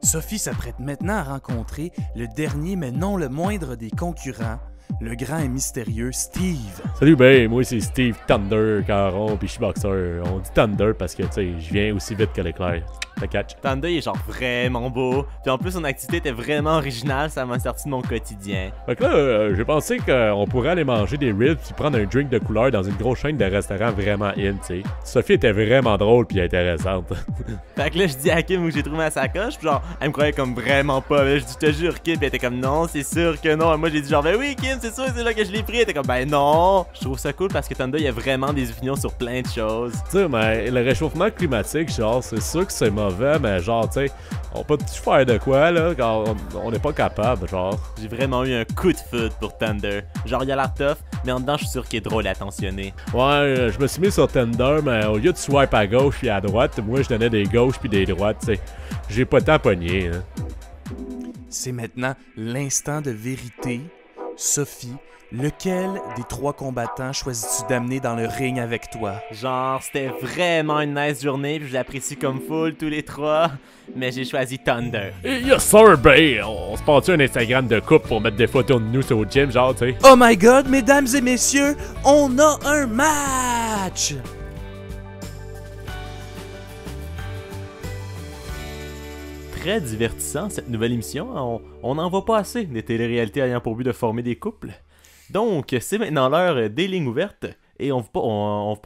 Sophie s'apprête maintenant à rencontrer le dernier mais non le moindre des concurrents, le grand et mystérieux Steve. Salut, ben, moi c'est Steve Thunder Caron, puis je suis boxeur. On dit Thunder parce que, tu sais, je viens aussi vite que l'éclair. T'as catch? Thunder, il est genre vraiment beau. Puis en plus, son activité était vraiment originale, ça m'a sorti de mon quotidien. Fait que là, j'ai pensé qu'on pourrait aller manger des ribs puis prendre un drink de couleur dans une grosse chaîne de restaurants vraiment in, tu sais. Sophie était vraiment drôle puis intéressante. Fait que là, je dis à Kim où j'ai trouvé ma sacoche, puis genre, elle me croyait comme vraiment pas. Là, je dis, je te jure, Kim, puis elle était comme, non, c'est sûr que non. Et moi, j'ai dit, genre, ben oui, Kim, c'est sûr, c'est là que je l'ai pris. Elle était comme, ben non. Je trouve ça cool parce que Thunder, il y a vraiment des opinions sur plein de choses. Tu sais, mais le réchauffement climatique, genre, c'est sûr que c'est mauvais, mais genre, tu sais, on peut tout faire de quoi, là, quand on n'est pas capable, genre. J'ai vraiment eu un coup de foot pour Thunder. Genre, il a l'air tough, mais en dedans, je suis sûr qu'il est drôle et attentionné. Ouais, je me suis mis sur Thunder, mais au lieu de swipe à gauche puis à droite, moi, je donnais des gauches puis des droites, tu sais. J'ai pas tant pogné, hein. C'est maintenant l'instant de vérité. Sophie, lequel des 3 combattants choisis-tu d'amener dans le ring avec toi? Genre, c'était vraiment une nice journée, puis je l'apprécie comme full tous les 3, mais j'ai choisi Thunder. Yes sir, ben, on se passe un Instagram de couple pour mettre des photos de nous sur le gym, genre, tu sais. Oh my god, mesdames et messieurs, on a un match! Très divertissant cette nouvelle émission, on n'en voit pas assez des téléréalités ayant pour but de former des couples. Donc, c'est maintenant l'heure des lignes ouvertes. Et on prend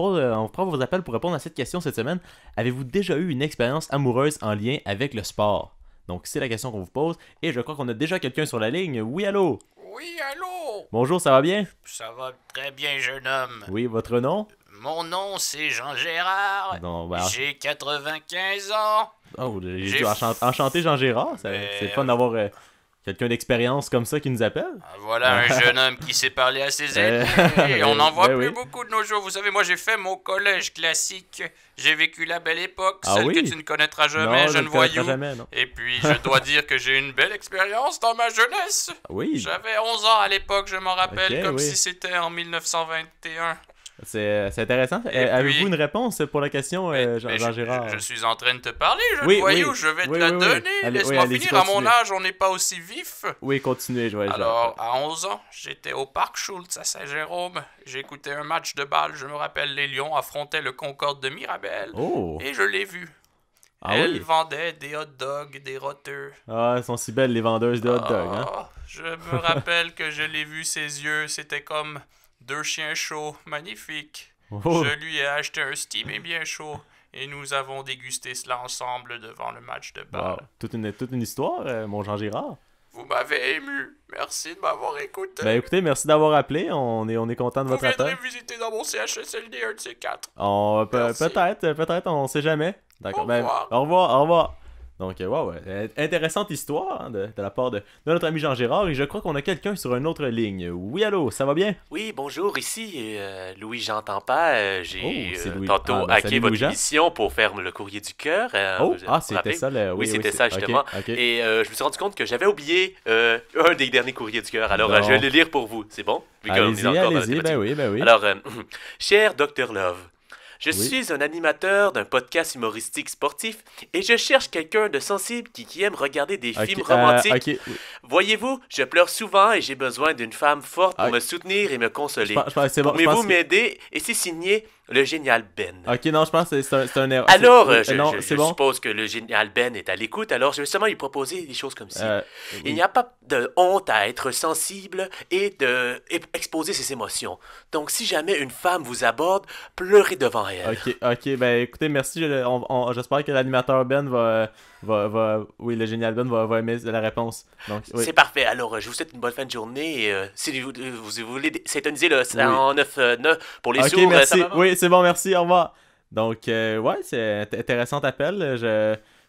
vos appels pour répondre à cette question cette semaine. Avez-vous déjà eu une expérience amoureuse en lien avec le sport? Donc, c'est la question qu'on vous pose. Et je crois qu'on a déjà quelqu'un sur la ligne. Oui, allô? Oui, allô? Bonjour, ça va bien? Ça va très bien, jeune homme. Oui, votre nom? Mon nom, c'est Jean Gérard. Non, ben... J'ai 95 ans. Oh, j'ai enchanté Jean Gérard. C'est le fun d'avoir quelqu'un d'expérience comme ça qui nous appelle. Voilà un jeune homme qui sait parler à ses ennemis. Et on n'en voit plus beaucoup de nos jours. Vous savez, moi j'ai fait mon collège classique. J'ai vécu la belle époque, celle que tu ne connaîtras jamais, non, jeune voyou. Jamais, non. Et puis je dois dire que j'ai une belle expérience dans ma jeunesse. Oui. J'avais 11 ans à l'époque, je m'en rappelle, si c'était en 1921. C'est intéressant. Avez-vous une réponse pour la question, Jean-Gérard? Je suis en train de te parler, voyou, je vais te la donner. Laisse-moi finir, à mon âge, on n'est pas aussi vif. Oui, continuez, Alors, à 11 ans, j'étais au Parc Schultz à Saint-Jérôme. J'écoutais un match de balle, je me rappelle, les Lions affrontaient le Concorde de Mirabel. Et je l'ai vu. Elle vendait des hot dogs, des roteux. Ah, elles sont si belles, les vendeuses de hot dogs, hein? Je me rappelle que je l'ai vu, ses yeux, c'était comme 2 chiens chauds, magnifiques. Je lui ai acheté un steamé bien chaud et nous avons dégusté cela ensemble devant le match de balle. Toute une histoire, mon Jean-Gérard. Vous m'avez ému. Merci de m'avoir écouté. Ben écoutez, merci d'avoir appelé. On est content de votre appel. Vous viendrez visiter dans mon CHSLD un de ces 4. Peut-être, on sait jamais. D'accord. Au revoir. Donc, intéressante histoire de la part de notre ami Jean-Gérard. Et je crois qu'on a quelqu'un sur une autre ligne. Oui, allô, ça va bien? Oui, bonjour, ici Louis J'entends pas. J'ai tantôt hacké votre émission pour faire le courrier du cœur. C'était ça. Oui, c'était ça, justement. Okay. Et je me suis rendu compte que j'avais oublié un des derniers courriers du cœur. Alors, je vais le lire pour vous. C'est bon? Allez-y, ben oui. Alors, cher Dr. Love, je suis un animateur d'un podcast humoristique sportif et je cherche quelqu'un de sensible qui aime regarder des films romantiques. Voyez-vous, je pleure souvent et j'ai besoin d'une femme forte pour me soutenir et me consoler. Pouvez-vous m'aider? Et c'est signé le Génial Ben. Ok, non, je pense que c'est un erreur. Alors, je suppose que le Génial Ben est à l'écoute, alors je vais seulement lui proposer des choses comme ci. Il n'y a pas de honte à être sensible et exposer ses émotions. Donc, si jamais une femme vous aborde, pleurez devant elle. Ok, ben écoutez, merci. J'espère que l'animateur Ben le Génial Ben va aimer la réponse. Donc, c'est parfait. Alors, je vous souhaite une bonne fin de journée. Si vous voulez syntoniser le 109.9 pour les sourds, merci. Ça va? Oui, c'est bon, merci, au revoir. Donc, c'est intéressant appel.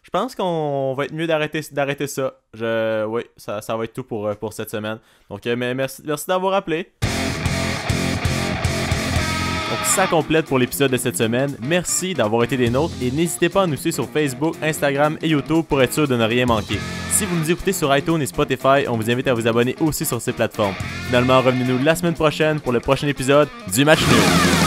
Je pense qu'on va être mieux d'arrêter ça. Ça va être tout pour cette semaine. Donc, merci d'avoir appelé. Donc, ça complète pour l'épisode de cette semaine. Merci d'avoir été des nôtres et n'hésitez pas à nous suivre sur Facebook, Instagram et YouTube pour être sûr de ne rien manquer. Si vous nous écoutez sur iTunes et Spotify, on vous invite à vous abonner aussi sur ces plateformes. Finalement, revenez-nous la semaine prochaine pour le prochain épisode du Match Nul.